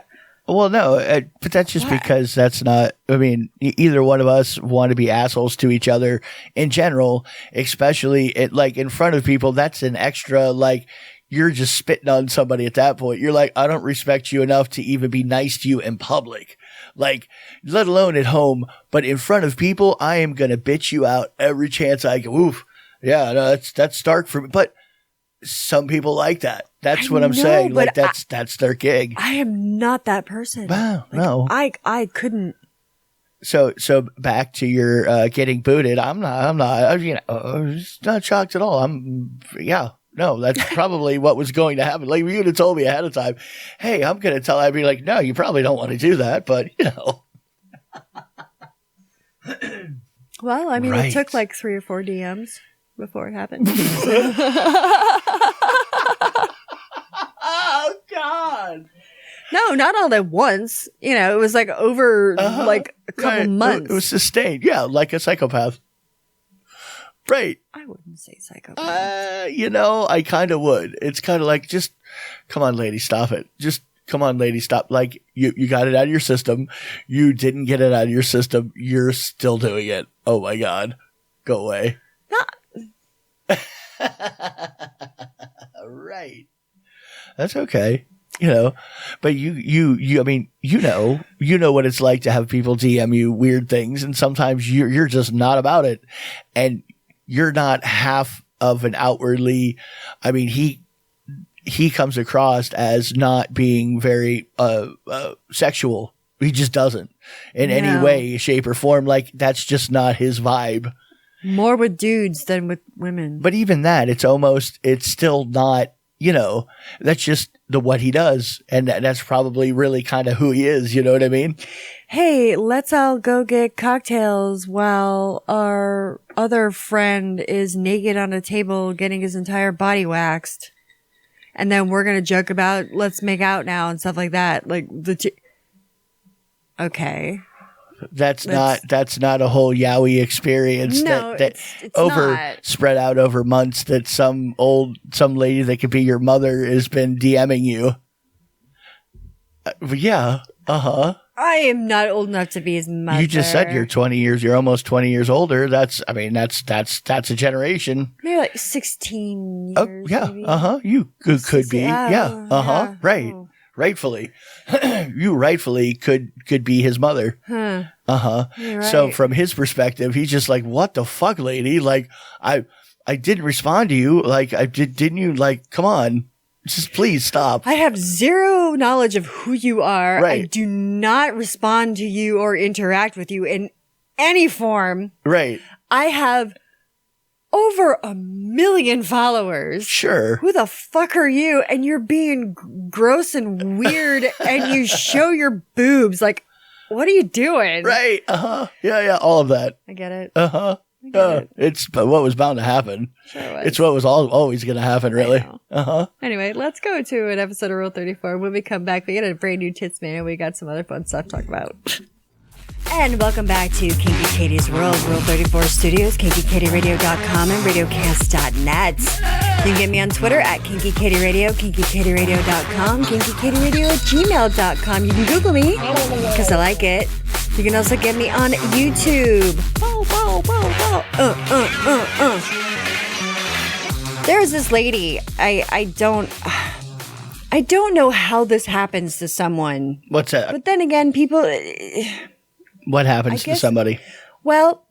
Speaker 2: well, no, but that's just because that's not, I mean, either one of us want to be assholes to each other in general, especially like in front of people. That's an extra, like, you're just spitting on somebody at that point. You're like, I don't respect you enough to even be nice to you in public. Like, let alone at home, but in front of people, I am going to bitch you out every chance I get. Oof. Yeah, no, that's stark for me. But some people like that. That's what I'm saying. Like that's their gig.
Speaker 1: I am not that person.
Speaker 2: Wow,
Speaker 1: like,
Speaker 2: no.
Speaker 1: I couldn't.
Speaker 2: So back to your getting booted. I'm not, you know, not shocked at all. No, that's probably what was going to happen. Like, you would have told me ahead of time, hey, I'm going to tell, I'd be like, no, you probably don't want to do that, but, you know.
Speaker 1: Well, I mean, It took like 3 or 4 DMs before it happened.
Speaker 2: Oh, God.
Speaker 1: No, not all at once. You know, it was like over like a couple months.
Speaker 2: It was sustained. Yeah, like a psychopath. Right.
Speaker 1: I wouldn't say psychopath.
Speaker 2: You know, I kind of would. It's kind of like, just, come on, lady, stop it. Just, come on, lady, stop. Like, you got it out of your system. You didn't get it out of your system. You're still doing it. Oh, my God. Go away.
Speaker 1: Not.
Speaker 2: Right. That's okay. but I mean, you know what it's like to have people DM you weird things, and sometimes you're just not about it, and you're not half of an outwardly, I mean, he comes across as not being very sexual. He just doesn't in any way, shape, or form. Like, that's just not his vibe.
Speaker 1: More with dudes than with women.
Speaker 2: But even that, it's still not, that's just what he does. And that's probably really kind of who he is. You know what I mean?
Speaker 1: Hey, let's all go get cocktails while our other friend is naked on a table getting his entire body waxed. And then we're going to joke about, let's make out now and stuff like that. Like, okay.
Speaker 2: That's not a whole yaoi experience it's spread out over months that some lady that could be your mother has been DMing you. Yeah. Uh-huh.
Speaker 1: I am not old enough to be his mother.
Speaker 2: You just said you're almost 20 years older. That's a generation.
Speaker 1: Maybe like 16 years.
Speaker 2: Oh, yeah.
Speaker 1: Maybe.
Speaker 2: Uh-huh. You could be. Yeah. Uh-huh. Yeah. Right. Oh. Rightfully. You rightfully could be his mother.
Speaker 1: Huh.
Speaker 2: Uh-huh.
Speaker 1: Right.
Speaker 2: So from his perspective, he's just like, what the fuck, lady? Like, I didn't respond to you. Like, didn't you? Like, come on. Just please stop.
Speaker 1: I have zero knowledge of who you are.
Speaker 2: Right.
Speaker 1: I do not respond to you or interact with you in any form.
Speaker 2: Right.
Speaker 1: I have over 1 million followers.
Speaker 2: Sure.
Speaker 1: Who the fuck are you? And you're being gross and weird and you show your boobs. Like, what are you doing?
Speaker 2: Right. Uh-huh. Yeah. All of that.
Speaker 1: I get it.
Speaker 2: Uh-huh. It's what was bound to happen.
Speaker 1: Sure was.
Speaker 2: It's what was always going to happen, really. Uh-huh.
Speaker 1: Anyway, let's go to an episode of Rule 34. When we come back, we get a brand new Tits Man and we got some other fun stuff to talk about. And welcome back to Kinky Katie's World, Rule 34 Studios, KinkyKatieRadio.com and RadioCast.net. You can get me on Twitter at KinkyKatieRadio, KinkyKatieRadio.com, KinkyKatieRadio@gmail.com. You can Google me, because I like it. You can also get me on YouTube. There's this lady. I don't know how this happens to someone.
Speaker 2: What's that?
Speaker 1: But then again, people...
Speaker 2: What happens to somebody?
Speaker 1: Well,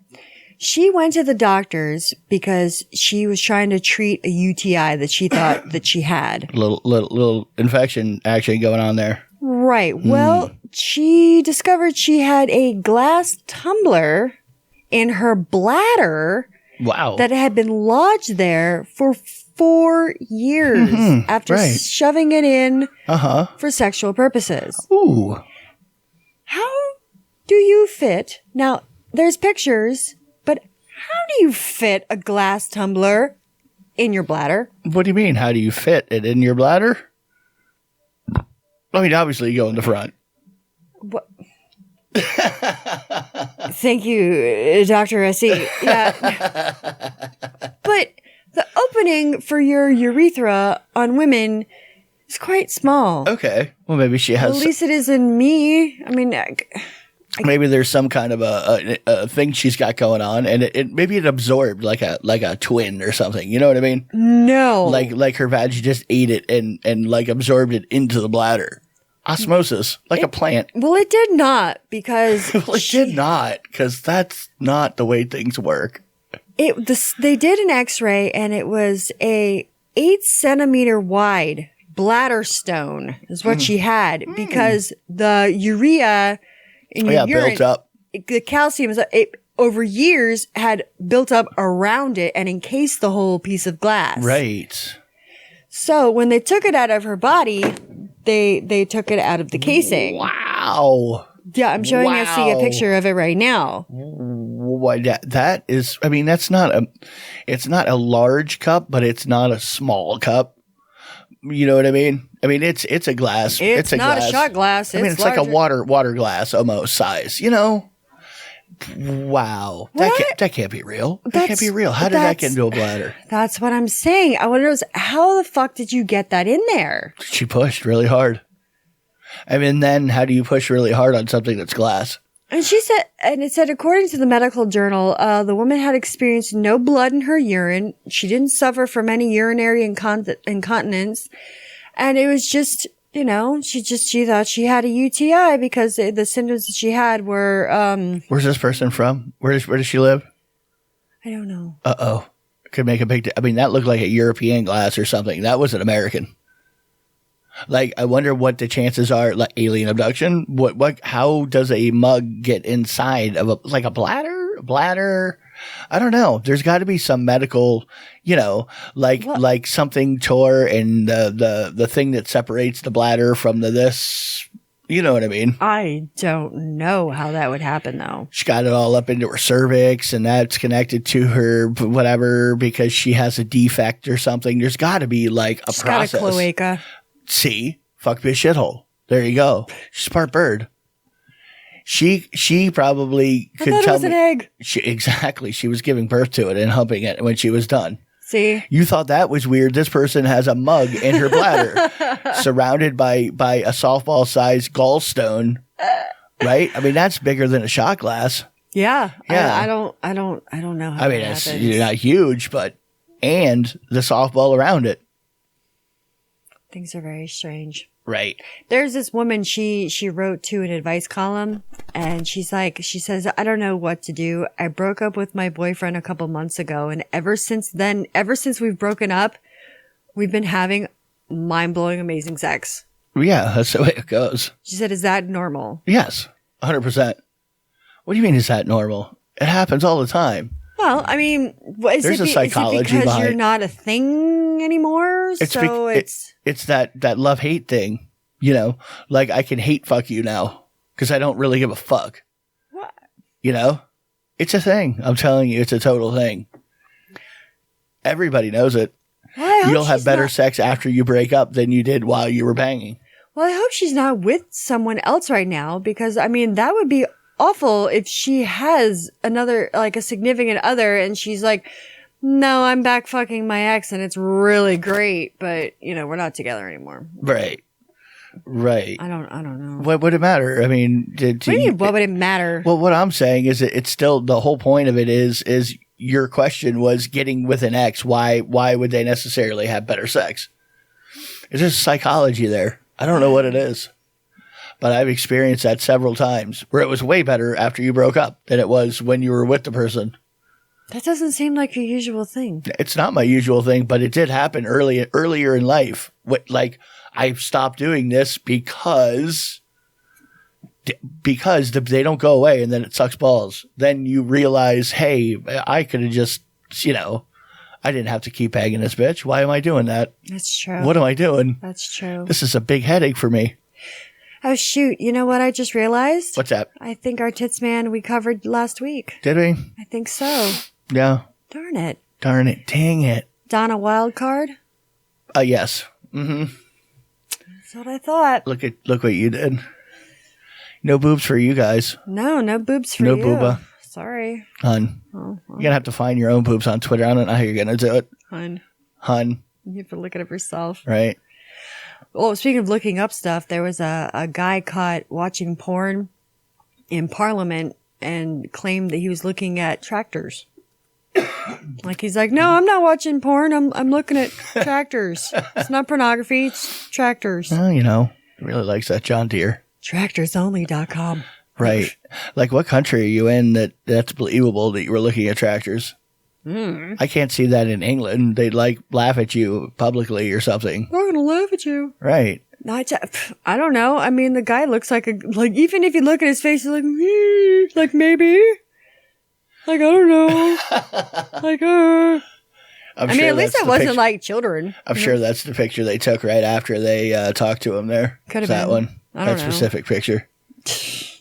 Speaker 1: she went to the doctors because she was trying to treat a UTI that she thought that she had.
Speaker 2: Little infection action going on there.
Speaker 1: Right. Well, she discovered she had a glass tumbler in her bladder.
Speaker 2: Wow.
Speaker 1: That had been lodged there for 4 years after shoving it in for sexual purposes.
Speaker 2: Ooh.
Speaker 1: How do you fit? Now, there's pictures, but how do you fit a glass tumbler in your bladder?
Speaker 2: What do you mean? How do you fit it in your bladder? I mean, obviously, you go in the front.
Speaker 1: What? Thank you, Dr. S.E. Yeah. But the opening for your urethra on women is quite small.
Speaker 2: Okay. Well, maybe she has...
Speaker 1: At least it is in me. I mean...
Speaker 2: Maybe there's some kind of a thing she's got going on, and maybe it absorbed like a twin or something. You know what I mean?
Speaker 1: No.
Speaker 2: Like her vag just ate it and like absorbed it into the bladder. Osmosis, like a plant.
Speaker 1: Well, it did not because...
Speaker 2: Well, it did not, because that's not the way things work.
Speaker 1: They did an x-ray, and it was a 8-centimeter wide bladder stone is what she had because the urea... in your urine,
Speaker 2: built up.
Speaker 1: The calcium over years had built up around it and encased the whole piece of glass.
Speaker 2: Right.
Speaker 1: So when they took it out of her body, they took it out of the casing.
Speaker 2: Wow.
Speaker 1: Yeah, I'm showing you a picture of it right now.
Speaker 2: That is, I mean, it's not a large cup, but it's not a small cup. You know what I mean? I mean, it's a glass.
Speaker 1: It's not a shot glass.
Speaker 2: I mean, it's like a water glass almost size, you know? Wow. That can't be real. That can't be real. How did that get into a bladder?
Speaker 1: That's what I'm saying. I wonder, how the fuck did you get that in there?
Speaker 2: She pushed really hard. I mean, then how do you push really hard on something that's glass?
Speaker 1: And it said, according to the medical journal, the woman had experienced no blood in her urine. She didn't suffer from any urinary incontinence. And it was just you know, she thought she had a UTI because the symptoms that she had were,
Speaker 2: Where's this person from? Where does she live?
Speaker 1: I don't know.
Speaker 2: Uh-oh. Could make a big, I mean, that looked like a European glass or something. That was an American. Like, I wonder what the chances are, like alien abduction. How does a mug get inside of a bladder? I don't know. There's got to be some medical, you know, like something tore and the thing that separates the bladder from this, you know what I mean?
Speaker 1: I don't know how that would happen though.
Speaker 2: She got it all up into her cervix and that's connected to her whatever because she has a defect or something. There's got to be like a process.
Speaker 1: Got a cloaca.
Speaker 2: See, fuck be a shithole. There you go. She's part bird. She probably could tell
Speaker 1: it was an egg.
Speaker 2: Exactly. She was giving birth to it and humping it when she was done.
Speaker 1: See?
Speaker 2: You thought that was weird. This person has a mug in her bladder surrounded by a softball-sized gallstone. Right? I mean, that's bigger than a shot glass.
Speaker 1: Yeah.
Speaker 2: Yeah.
Speaker 1: I don't know how
Speaker 2: I mean, it's not huge, and the softball around it.
Speaker 1: Things are very strange.
Speaker 2: Right.
Speaker 1: There's this woman, she wrote to an advice column and she says, I don't know what to do. I broke up with my boyfriend a couple months ago. And ever since we've broken up, we've been having mind-blowing, amazing sex.
Speaker 2: Yeah, that's the way it goes.
Speaker 1: She said, is that normal?
Speaker 2: Yes, 100%. What do you mean is that normal? It happens all the time.
Speaker 1: Well, I mean,
Speaker 2: there's a psychology
Speaker 1: is it because
Speaker 2: behind
Speaker 1: you're not a thing anymore?
Speaker 2: It's that love-hate thing, you know? Like, I can hate fuck you now because I don't really give a fuck.
Speaker 1: What?
Speaker 2: You know? It's a thing. I'm telling you, it's a total thing. Everybody knows it.
Speaker 1: Well,
Speaker 2: you'll have better sex after you break up than you did while you were banging.
Speaker 1: Well, I hope she's not with someone else right now because, I mean, that would be awful if she has another, like a significant other and she's like, no, I'm back fucking my ex and it's really great, but you know, we're not together anymore.
Speaker 2: Right. I don't
Speaker 1: know.
Speaker 2: What would it matter? I mean,
Speaker 1: what would it matter?
Speaker 2: Well, what I'm saying is it's still, the whole point of it is your question was getting with an ex. Why would they necessarily have better sex? It's just psychology there. I don't know what it is. But I've experienced that several times where it was way better after you broke up than it was when you were with the person.
Speaker 1: That doesn't seem like your usual thing.
Speaker 2: It's not my usual thing, but it did happen earlier in life. I stopped doing this because they don't go away and then it sucks balls. Then you realize, hey, I could have just, you know, I didn't have to keep banging this bitch. Why am I doing that?
Speaker 1: That's true.
Speaker 2: What am I doing?
Speaker 1: That's true.
Speaker 2: This is a big headache for me.
Speaker 1: Oh, shoot. You know what I just realized?
Speaker 2: What's that?
Speaker 1: I think our Tits Man we covered last week.
Speaker 2: Did we?
Speaker 1: I think so.
Speaker 2: Yeah.
Speaker 1: Darn it.
Speaker 2: Dang it.
Speaker 1: Donna Wildcard?
Speaker 2: Yes. Mm-hmm.
Speaker 1: That's what I thought.
Speaker 2: Look what you did. No boobs for you guys.
Speaker 1: No boobs for you.
Speaker 2: No booba.
Speaker 1: Sorry.
Speaker 2: Hun.
Speaker 1: Oh,
Speaker 2: You're going to have to find your own boobs on Twitter. I don't know how you're going to do it.
Speaker 1: Hun. You have to look it up yourself.
Speaker 2: Right.
Speaker 1: Oh, speaking of looking up stuff, there was a guy caught watching porn in Parliament and claimed that he was looking at tractors. Like he's like, no, I'm not watching porn. I'm looking at tractors. It's not pornography. It's tractors.
Speaker 2: Well, you know, he really likes that John Deere.
Speaker 1: Tractorsonly.com.
Speaker 2: Right. Like, what country are you in that's believable that you were looking at tractors? I can't see that in England. They'd laugh at you publicly or something.
Speaker 1: We're gonna laugh at you.
Speaker 2: Right.
Speaker 1: I don't know. I mean, the guy looks like even if you look at his face, he's like maybe. Like, I don't know. I mean, at least it wasn't like children.
Speaker 2: I'm sure that's the picture they took right after they talked to him there.
Speaker 1: Could have been.
Speaker 2: That one.
Speaker 1: That
Speaker 2: specific picture.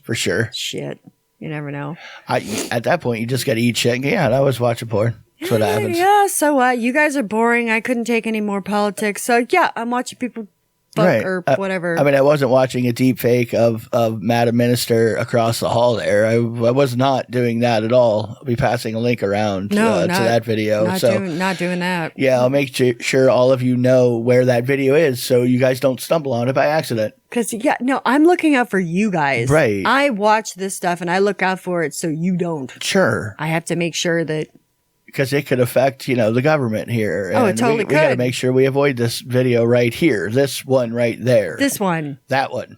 Speaker 2: For sure.
Speaker 1: Shit. You never know.
Speaker 2: At that point, you just got to eat shit and get out. I was watching porn. That's what happens.
Speaker 1: Yeah, so what? You guys are boring. I couldn't take any more politics. So, yeah, I'm watching people fuck or whatever.
Speaker 2: I mean, I wasn't watching a deep fake of Madam Minister across the hall there. I was not doing that at all. I'll be passing a link around to that video.
Speaker 1: Not doing that.
Speaker 2: Yeah, I'll make sure all of you know where that video is so you guys don't stumble on it by accident.
Speaker 1: Because, I'm looking out for you guys.
Speaker 2: Right.
Speaker 1: I watch this stuff and I look out for it so you don't.
Speaker 2: Sure.
Speaker 1: I have to make sure that
Speaker 2: because it could affect, the government here.
Speaker 1: Oh, it totally could.
Speaker 2: We got to make sure we avoid this video right here. This one right there.
Speaker 1: This one.
Speaker 2: That one.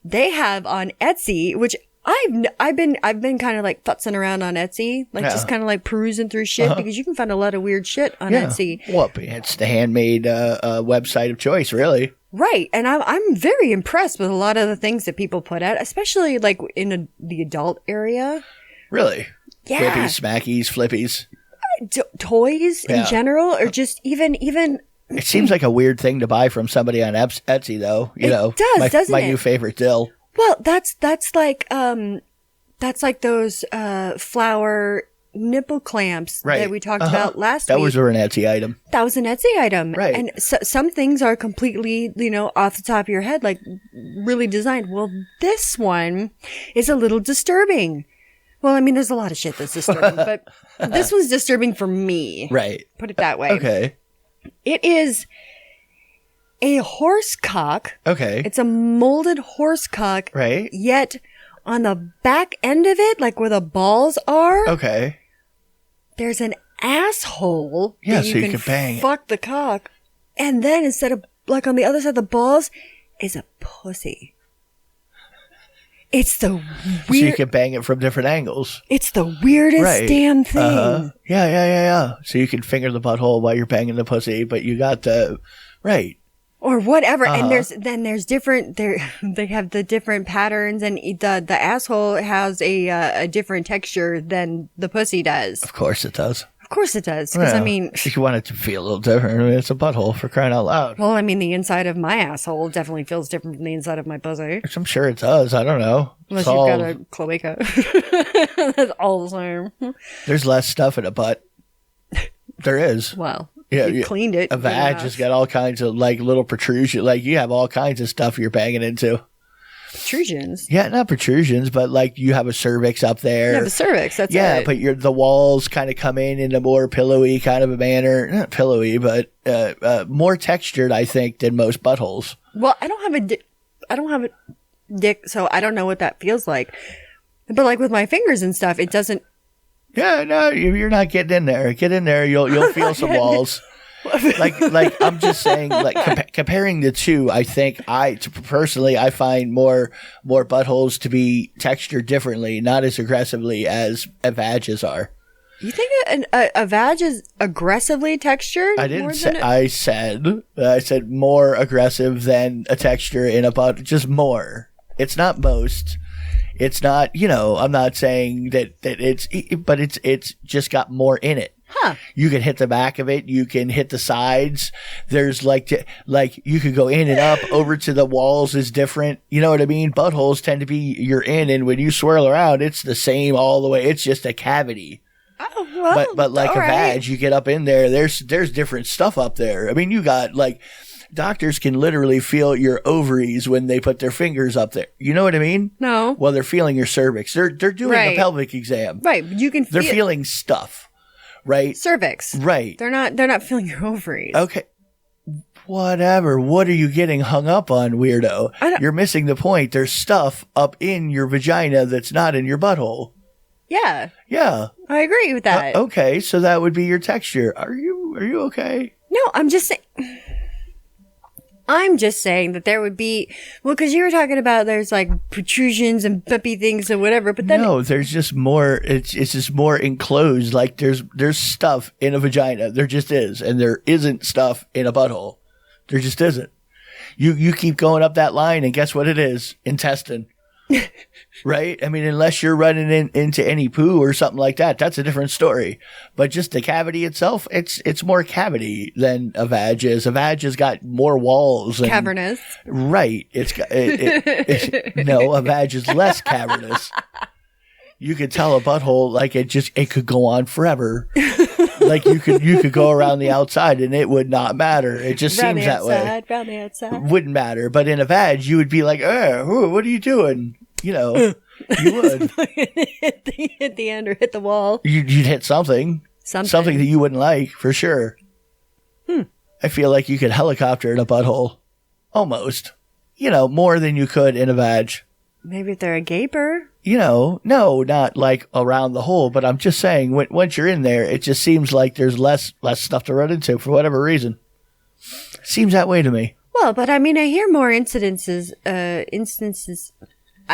Speaker 1: They have on Etsy, which I've been kind of like futzing around on Etsy, like just kind of like perusing through shit because you can find a lot of weird shit on Etsy.
Speaker 2: Well, it's the handmade website of choice, really.
Speaker 1: Right, and I'm very impressed with a lot of the things that people put out, especially like in the adult area.
Speaker 2: Really?
Speaker 1: Yeah.
Speaker 2: Flippies, smackies, flippies.
Speaker 1: Toys in general, or just even.
Speaker 2: It seems like a weird thing to buy from somebody on Etsy, though. It
Speaker 1: does, doesn't
Speaker 2: my
Speaker 1: it?
Speaker 2: new favorite dill.
Speaker 1: Well, that's like those flower nipple clamps that we talked about last week.
Speaker 2: That was an Etsy item.
Speaker 1: That was an Etsy item.
Speaker 2: Right.
Speaker 1: And some things are completely, off the top of your head, like really designed. Well, this one is a little disturbing. Well, I mean, there's a lot of shit that's disturbing, but this one's disturbing for me.
Speaker 2: Right.
Speaker 1: Put it that way.
Speaker 2: Okay.
Speaker 1: It is a horse cock.
Speaker 2: Okay.
Speaker 1: It's a molded horse cock.
Speaker 2: Right.
Speaker 1: Yet on the back end of it, like where the balls are.
Speaker 2: Okay.
Speaker 1: There's an asshole.
Speaker 2: Yeah,
Speaker 1: that
Speaker 2: so you can bang
Speaker 1: fuck the cock. And then instead of, like on the other side of the balls, is a pussy. It's the weird.
Speaker 2: So you can bang it from different angles.
Speaker 1: It's the weirdest damn thing.
Speaker 2: Yeah. So you can finger the butthole while you're banging the pussy, but you got the right.
Speaker 1: Or whatever. And there's different, they have the different patterns, and the asshole has a different texture than the pussy does.
Speaker 2: Of course it does.
Speaker 1: Of course it does. Because I mean,
Speaker 2: you want it to feel a little different. I mean, it's a butthole, for crying out loud.
Speaker 1: Well, I mean, the inside of my asshole definitely feels different from the inside of my pussy.
Speaker 2: Which I'm sure it does. I don't know.
Speaker 1: Unless you've got a cloaca. That's all the same.
Speaker 2: There's less stuff in a butt. There is.
Speaker 1: Well,
Speaker 2: yeah,
Speaker 1: you cleaned it.
Speaker 2: A vag has got all kinds of like little protrusion. Like you have all kinds of stuff you're banging into.
Speaker 1: Protrusions?
Speaker 2: Yeah, not protrusions, but like you have a cervix up there.
Speaker 1: Yeah, the cervix, that's it.
Speaker 2: Yeah, but the walls kind of come in a more pillowy kind of a manner. Not pillowy, but more textured, I think, than most buttholes.
Speaker 1: Well, I don't have a dick, so I don't know what that feels like. But like with my fingers and stuff, it doesn't.
Speaker 2: Yeah, no, you're not getting in there. Get in there, you'll feel some walls. like I'm just saying, like comparing the two, I think personally I find more buttholes to be textured differently, not as aggressively as vages are.
Speaker 1: You think a vag is aggressively textured?
Speaker 2: I didn't say. I said more aggressive than a texture in a butt. Just more. It's not most. It's not. I'm not saying that it's, but it's just got more in it.
Speaker 1: Huh.
Speaker 2: You can hit the back of it. You can hit the sides. There's like you could go in and up. Over to the walls is different. You know what I mean? Buttholes tend to be you're in, and when you swirl around, it's the same all the way. It's just a cavity.
Speaker 1: Oh, well,
Speaker 2: but like a vag, you get up in there. There's different stuff up there. I mean, you got like doctors can literally feel your ovaries when they put their fingers up there. You know what I mean?
Speaker 1: No.
Speaker 2: Well, they're feeling your cervix. They're doing a pelvic exam.
Speaker 1: Right. You can.
Speaker 2: They're feeling stuff. Right.
Speaker 1: Cervix.
Speaker 2: Right.
Speaker 1: They're not feeling your ovaries.
Speaker 2: Okay. Whatever. What are you getting hung up on, weirdo? You're missing the point. There's stuff up in your vagina that's not in your butthole.
Speaker 1: Yeah.
Speaker 2: Yeah.
Speaker 1: I agree with that.
Speaker 2: Okay. So that would be your texture. Are you okay?
Speaker 1: No, I'm just saying that there would be, well, because you were talking about there's like protrusions and puppy things and whatever, but then
Speaker 2: no, there's just more. It's just more enclosed. Like there's stuff in a vagina. There just is, and there isn't stuff in a butthole. There just isn't. You keep going up that line, and guess what it is? Intestine. Right? I mean, unless you're running into any poo or something like that, that's a different story. But just the cavity itself, it's more cavity than a vag is. A vag has got more walls. And,
Speaker 1: cavernous.
Speaker 2: Right. It's got, no, a vag is less cavernous. You could tell a butthole, like it could go on forever. Like you could go around the outside and it would not matter. It just seems that way.
Speaker 1: Around the outside.
Speaker 2: Wouldn't matter. But in a vag, you would be like, what are you doing? You would.
Speaker 1: hit the end or hit the wall.
Speaker 2: You'd hit something. Something that you wouldn't like, for sure. I feel like you could helicopter in a butthole. Almost. More than you could in a vag.
Speaker 1: Maybe if they're a gaper.
Speaker 2: no, not like around the hole, but I'm just saying once you're in there, it just seems like there's less stuff to run into for whatever reason. Seems that way to me.
Speaker 1: Well, but I mean, I hear more instances. I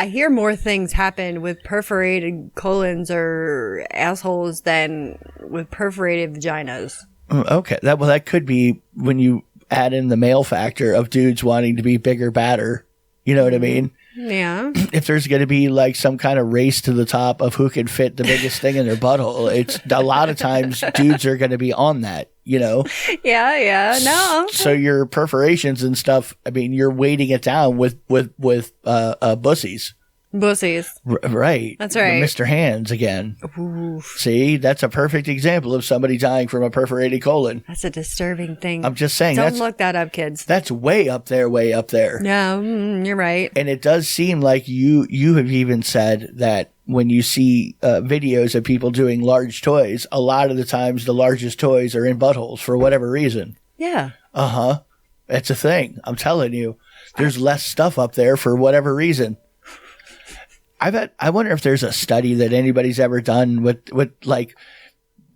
Speaker 1: hear more things happen with perforated colons or assholes than with perforated vaginas.
Speaker 2: Okay, that could be when you add in the male factor of dudes wanting to be bigger, badder. You know what I mean?
Speaker 1: Yeah.
Speaker 2: If there's going to be like some kind of race to the top of who can fit the biggest thing in their butthole, it's a lot of times dudes are going to be on that,
Speaker 1: Yeah. No.
Speaker 2: So your perforations and stuff, I mean, you're weighting it down with bussies.
Speaker 1: Bussies.
Speaker 2: Right.
Speaker 1: That's right.
Speaker 2: Mr. Hands again.
Speaker 1: Oof.
Speaker 2: See, that's a perfect example of somebody dying from a perforated colon.
Speaker 1: That's a disturbing thing.
Speaker 2: I'm just saying.
Speaker 1: Don't look that up, kids.
Speaker 2: That's way up there, way up there.
Speaker 1: No, you're right.
Speaker 2: And it does seem like you have even said that when you see videos of people doing large toys, a lot of the times the largest toys are in buttholes for whatever reason.
Speaker 1: Yeah.
Speaker 2: Uh-huh. It's a thing. I'm telling you. There's less stuff up there for whatever reason. I wonder if there's a study that anybody's ever done with like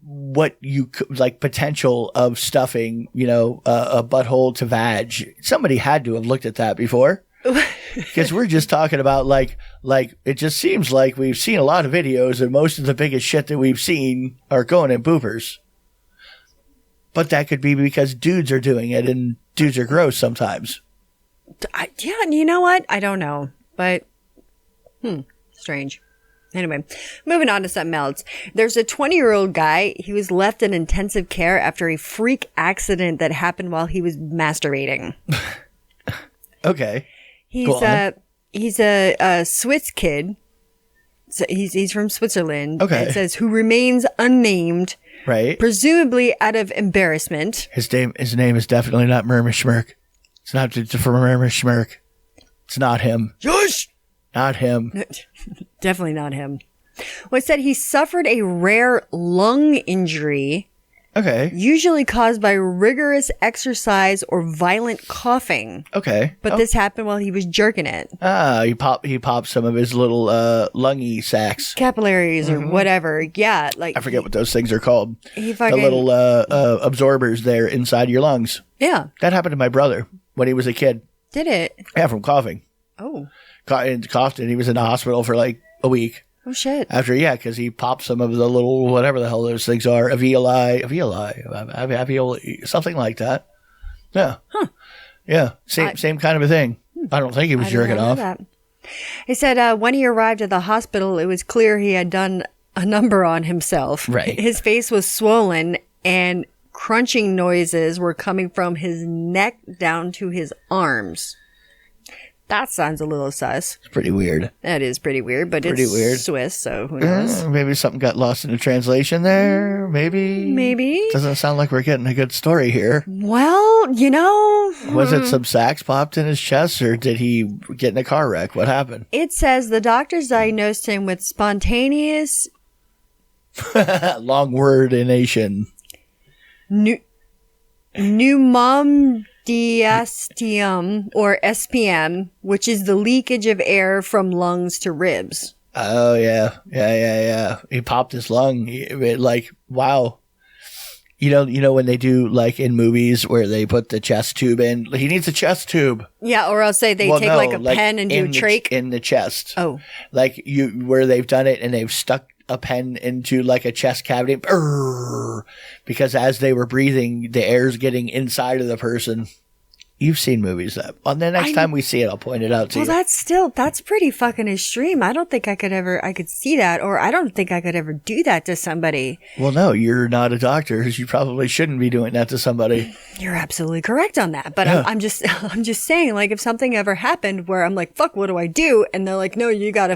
Speaker 2: what you like potential of stuffing, a butthole to vag. Somebody had to have looked at that before. Because we're just talking about like it just seems like we've seen a lot of videos and most of the biggest shit that we've seen are going in boopers. But that could be because dudes are doing it and dudes are gross sometimes.
Speaker 1: Yeah, you know what? I don't know. But, strange. Anyway, moving on to something else. There's a 20-year-old guy. He was left in intensive care after a freak accident that happened while he was masturbating.
Speaker 2: Okay.
Speaker 1: He's a Swiss kid. So he's from Switzerland.
Speaker 2: Okay.
Speaker 1: It says who remains unnamed.
Speaker 2: Right.
Speaker 1: Presumably out of embarrassment.
Speaker 2: His name is definitely not 𝓚𝓸𝓻𝓵𝓭. It's not for 𝓚𝓸𝓻𝓵. It's not him.
Speaker 1: Shush!
Speaker 2: Not him.
Speaker 1: Definitely not him. Well, it said he suffered a rare lung injury.
Speaker 2: Okay.
Speaker 1: Usually caused by rigorous exercise or violent coughing.
Speaker 2: Okay.
Speaker 1: But this happened while he was jerking it.
Speaker 2: He popped some of his little lungy sacs.
Speaker 1: Capillaries or whatever. Yeah. Like
Speaker 2: I forget what those things are called.
Speaker 1: He fucking,
Speaker 2: the little absorbers there inside your lungs.
Speaker 1: Yeah.
Speaker 2: That happened to my brother when he was a kid.
Speaker 1: Did it?
Speaker 2: Yeah, from coughing.
Speaker 1: Oh.
Speaker 2: Coughed and he was in the hospital for like a week.
Speaker 1: Oh, shit.
Speaker 2: Because he popped some of the little, whatever the hell those things are, alveoli, something like that. Yeah.
Speaker 1: Huh.
Speaker 2: Yeah. Same kind of a thing. I don't think he was jerking off.
Speaker 1: That. He said when he arrived at the hospital, it was clear he had done a number on himself.
Speaker 2: Right.
Speaker 1: His face was swollen and crunching noises were coming from his neck down to his arms. That sounds a little sus.
Speaker 2: It's pretty weird.
Speaker 1: That is pretty weird, but it's weird. Swiss, so who knows?
Speaker 2: Maybe something got lost in the translation there. Maybe. Doesn't sound like we're getting a good story here.
Speaker 1: Well,
Speaker 2: Was it some sacs popped in his chest, or did he get in a car wreck? What happened?
Speaker 1: It says the doctors diagnosed him with spontaneous...
Speaker 2: long wordination.
Speaker 1: Pneumodiastium, or SPM, which is the leakage of air from lungs to ribs.
Speaker 2: Oh, yeah. He popped his lung. Wow. You know when they do, like, in movies where they put the chest tube in? He needs a chest tube.
Speaker 1: Yeah, or else they take, like, a pen and do a trach.
Speaker 2: In the chest.
Speaker 1: Oh.
Speaker 2: Like, where they've done it and they've stuck a pen into like a chest cavity because as they were breathing, the air's getting inside of the person. You've seen movies that. Well, the next time we see it, I'll point it out to you.
Speaker 1: Well, that's pretty fucking extreme. I don't think I could see that, or I don't think I could ever do that to somebody.
Speaker 2: Well, no, you're not a doctor. You probably shouldn't be doing that to somebody.
Speaker 1: You're absolutely correct on that. But yeah. I'm just saying, like, if something ever happened where I'm like, fuck, what do I do? And they're like, no, you gotta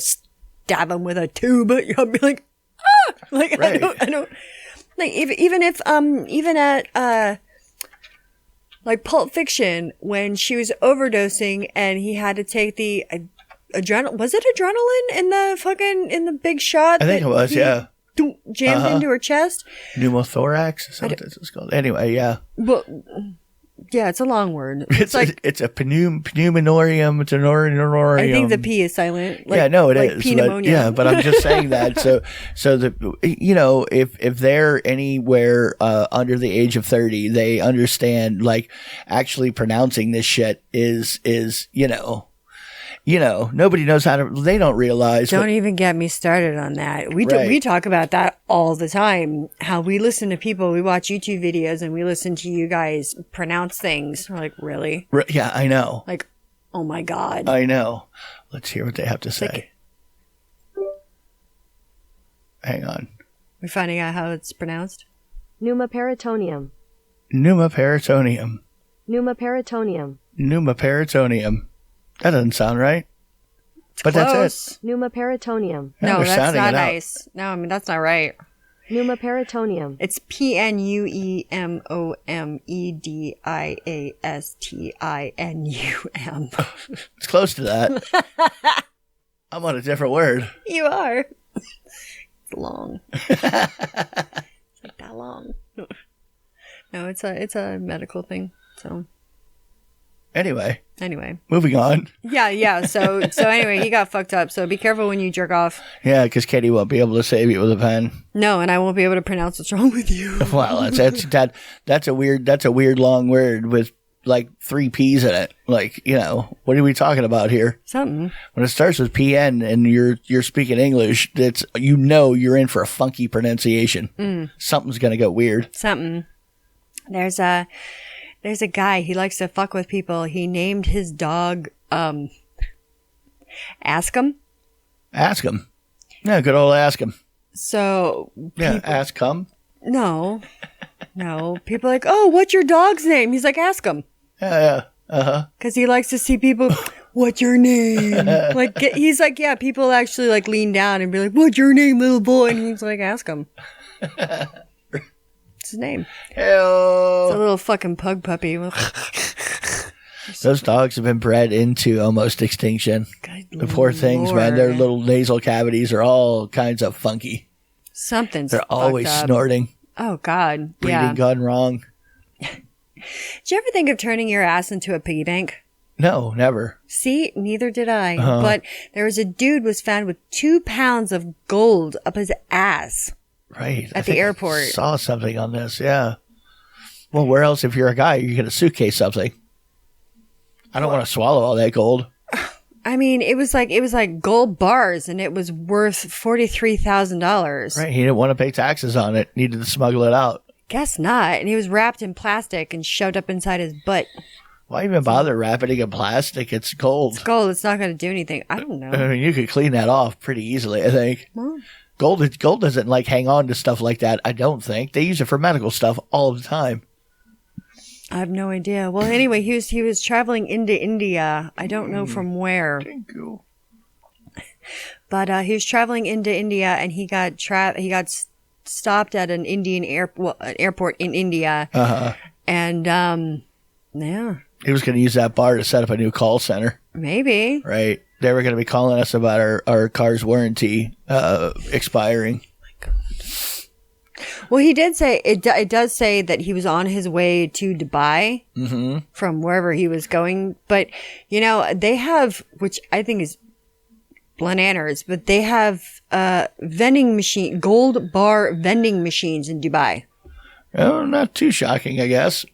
Speaker 1: stab him with a tube. I'll be like, ah! Like, right. I don't, like, even at, like Pulp Fiction, when she was overdosing and he had to take the adrenaline, was it adrenaline in the big shot?
Speaker 2: I think it was, yeah.
Speaker 1: Jammed into her chest.
Speaker 2: Pneumothorax, is that what this is called? Anyway, yeah.
Speaker 1: But Yeah, it's a long word.
Speaker 2: It's a pneumonorium. It's an orinorium.
Speaker 1: I think the P is silent.
Speaker 2: Like, yeah, no, it
Speaker 1: like
Speaker 2: is.
Speaker 1: Pneumonia.
Speaker 2: Yeah, but I'm just saying that. So the if they're anywhere under the age of 30, they understand like actually pronouncing this shit is nobody knows how to. They don't realize.
Speaker 1: Don't even get me started on that. We talk about that all the time. How we listen to people, we watch YouTube videos, and we listen to you guys pronounce things. We're like, really?
Speaker 2: Yeah, I know.
Speaker 1: Like, oh my god.
Speaker 2: I know. Let's hear what they have to say. Hang on.
Speaker 1: We're finding out how it's pronounced.
Speaker 5: 𝓚𝓼𝓻𝓵𝓭.
Speaker 2: 𝓚𝓫𝓻𝓵𝓭.
Speaker 5: 𝓚𝓚𝓵𝓭.
Speaker 2: 𝓚𝓚𝓵𝓭. That doesn't sound right. But
Speaker 1: close.
Speaker 2: That's it.
Speaker 5: 𝓚𝓚𝓵𝓭.
Speaker 1: No, that's not nice. No, I mean, that's not right.
Speaker 5: 𝓚𝓚𝓵𝓭.
Speaker 1: It's PNUEMOMEDIASTINUM.
Speaker 2: It's close to that. I'm on a different word.
Speaker 1: You are. It's long. It's like that long. No, it's a medical thing. So
Speaker 2: Anyway, moving on.
Speaker 1: Yeah. So anyway, he got fucked up. So be careful when you jerk off.
Speaker 2: Yeah, because Katie won't be able to save you with a pen.
Speaker 1: No, and I won't be able to pronounce what's wrong with you.
Speaker 2: Well, that's a weird long word with like 3 P's in it. Like, what are we talking about here?
Speaker 1: Something.
Speaker 2: When it starts with PN and you're speaking English, it's you're in for a funky pronunciation. Something's gonna go weird.
Speaker 1: Something. There's a guy, he likes to fuck with people. He named his dog Askum.
Speaker 2: Askum. Yeah, good old Askum.
Speaker 1: So
Speaker 2: Askum.
Speaker 1: No. People are like, oh, what's your dog's name? He's like, Askum.
Speaker 2: Yeah.
Speaker 1: Because he likes to see people, what's your name? Like, he's like, yeah, people actually like lean down and be like, what's your name, little boy? And he's like, Askum. His name.
Speaker 2: Hell.
Speaker 1: It's a little fucking pug puppy.
Speaker 2: Those dogs have been bred into almost extinction. The poor things, man. Their little nasal cavities are all kinds of funky.
Speaker 1: They're
Speaker 2: always snorting.
Speaker 1: Oh, God.
Speaker 2: Breathing gone wrong.
Speaker 1: Did you ever think of turning your ass into a piggy bank?
Speaker 2: No, never.
Speaker 1: See, neither did I. But there was a dude was found with 2 pounds of gold up his ass.
Speaker 2: Right.
Speaker 1: At the airport.
Speaker 2: I saw something on this, yeah. Well, where else, if you're a guy, you get a suitcase something. I don't want to swallow all that gold.
Speaker 1: I mean, it was like gold bars, and it was worth $43,000.
Speaker 2: Right. He didn't want to pay taxes on it. Needed to smuggle it out.
Speaker 1: Guess not. And he was wrapped in plastic and shoved up inside his butt.
Speaker 2: Why even bother wrapping it in plastic? It's gold.
Speaker 1: It's gold. It's not going to do anything. I don't know.
Speaker 2: I mean, you could clean that off pretty easily, I think.
Speaker 1: Well,
Speaker 2: Gold doesn't like hang on to stuff like that, I don't think. They use it for medical stuff all the time.
Speaker 1: I have no idea. Well, anyway, he was traveling into India. I don't know from where.
Speaker 2: Thank you.
Speaker 1: But he was traveling into India, and he got stopped at an Indian airport in India. And yeah,
Speaker 2: he was going to use that bar to set up a new call center.
Speaker 1: Maybe.
Speaker 2: Right. They were going to be calling us about our car's warranty expiring.
Speaker 1: Well, he did say it does say that he was on his way to Dubai from wherever he was going. But, they have, which I think is bananas, but they have gold bar vending machines in Dubai.
Speaker 2: Oh, not too shocking, I guess.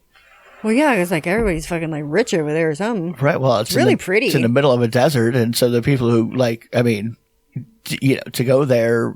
Speaker 1: Well, yeah, it's like everybody's fucking like rich over there or something.
Speaker 2: Right. Well, it's
Speaker 1: really pretty.
Speaker 2: It's in the middle of a desert. And so the people who to go there,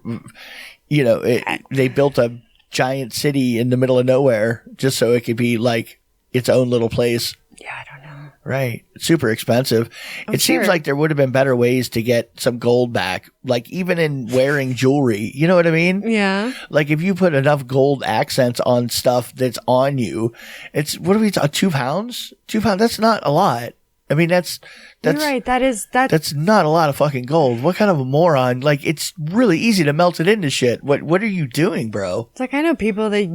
Speaker 2: they built a giant city in the middle of nowhere just so it could be like its own little place.
Speaker 1: Yeah, I don't know.
Speaker 2: Right. Super expensive. It seems like there would have been better ways to get some gold back, like even in wearing jewelry. You know what I mean?
Speaker 1: Yeah.
Speaker 2: Like if you put enough gold accents on stuff that's on you, it's, what are we talking, 2 pounds? 2 pounds? That's not a lot. I mean, that's
Speaker 1: you're right.
Speaker 2: That's not a lot of fucking gold. What kind of a moron? Like, it's really easy to melt it into shit. What are you doing, bro?
Speaker 1: It's like, I know people, they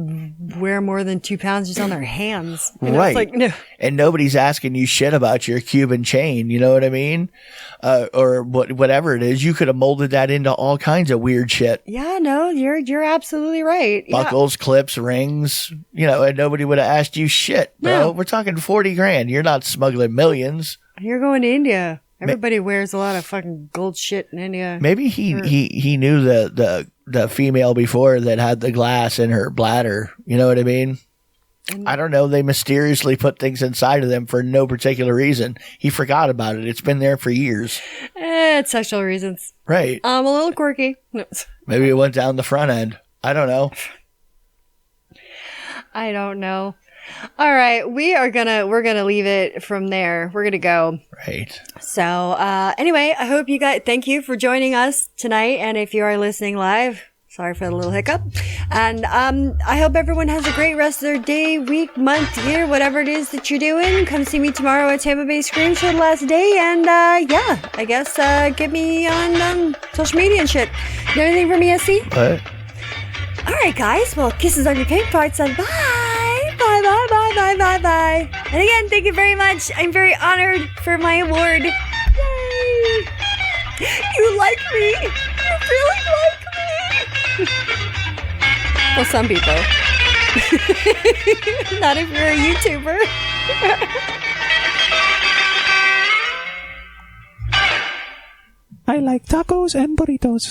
Speaker 1: wear more than 2 pounds just on their hands.
Speaker 2: Right.
Speaker 1: It's like, no.
Speaker 2: And nobody's asking you shit about your Cuban chain. You know what I mean? Or whatever it is. You could have molded that into all kinds of weird shit.
Speaker 1: Yeah, no, you're absolutely right.
Speaker 2: Buckles, clips, rings, and nobody would have asked you shit, bro.
Speaker 1: No.
Speaker 2: We're talking 40 grand. You're not smuggling millions.
Speaker 1: You're going to India. Everybody wears a lot of fucking gold shit in India.
Speaker 2: Maybe he knew the female before that had the glass in her bladder. You know what I mean? I don't know. They mysteriously put things inside of them for no particular reason. He forgot about it. It's been there for years.
Speaker 1: It's sexual reasons.
Speaker 2: Right.
Speaker 1: A little quirky. No.
Speaker 2: Maybe it went down the front end. I don't know.
Speaker 1: I don't know. All right, we're gonna leave it from there. We're gonna go.
Speaker 2: Right.
Speaker 1: So anyway, I hope you guys, thank you for joining us tonight. And if you are listening live, sorry for the little hiccup. And I hope everyone has a great rest of their day, week, month, year, whatever it is that you're doing. Come see me tomorrow at Tampa Bay Screams for the last day. And yeah, I guess get me on social media and shit. You have anything for me, SC?
Speaker 2: What?
Speaker 1: All right, guys. Well, kisses on your pink parts and bye. Bye, bye, bye, bye, bye, bye. And again, thank you very much. I'm very honored for my award. Yay! You like me. You really like me. Well, some people. Not if you're a YouTuber.
Speaker 6: I like tacos and burritos.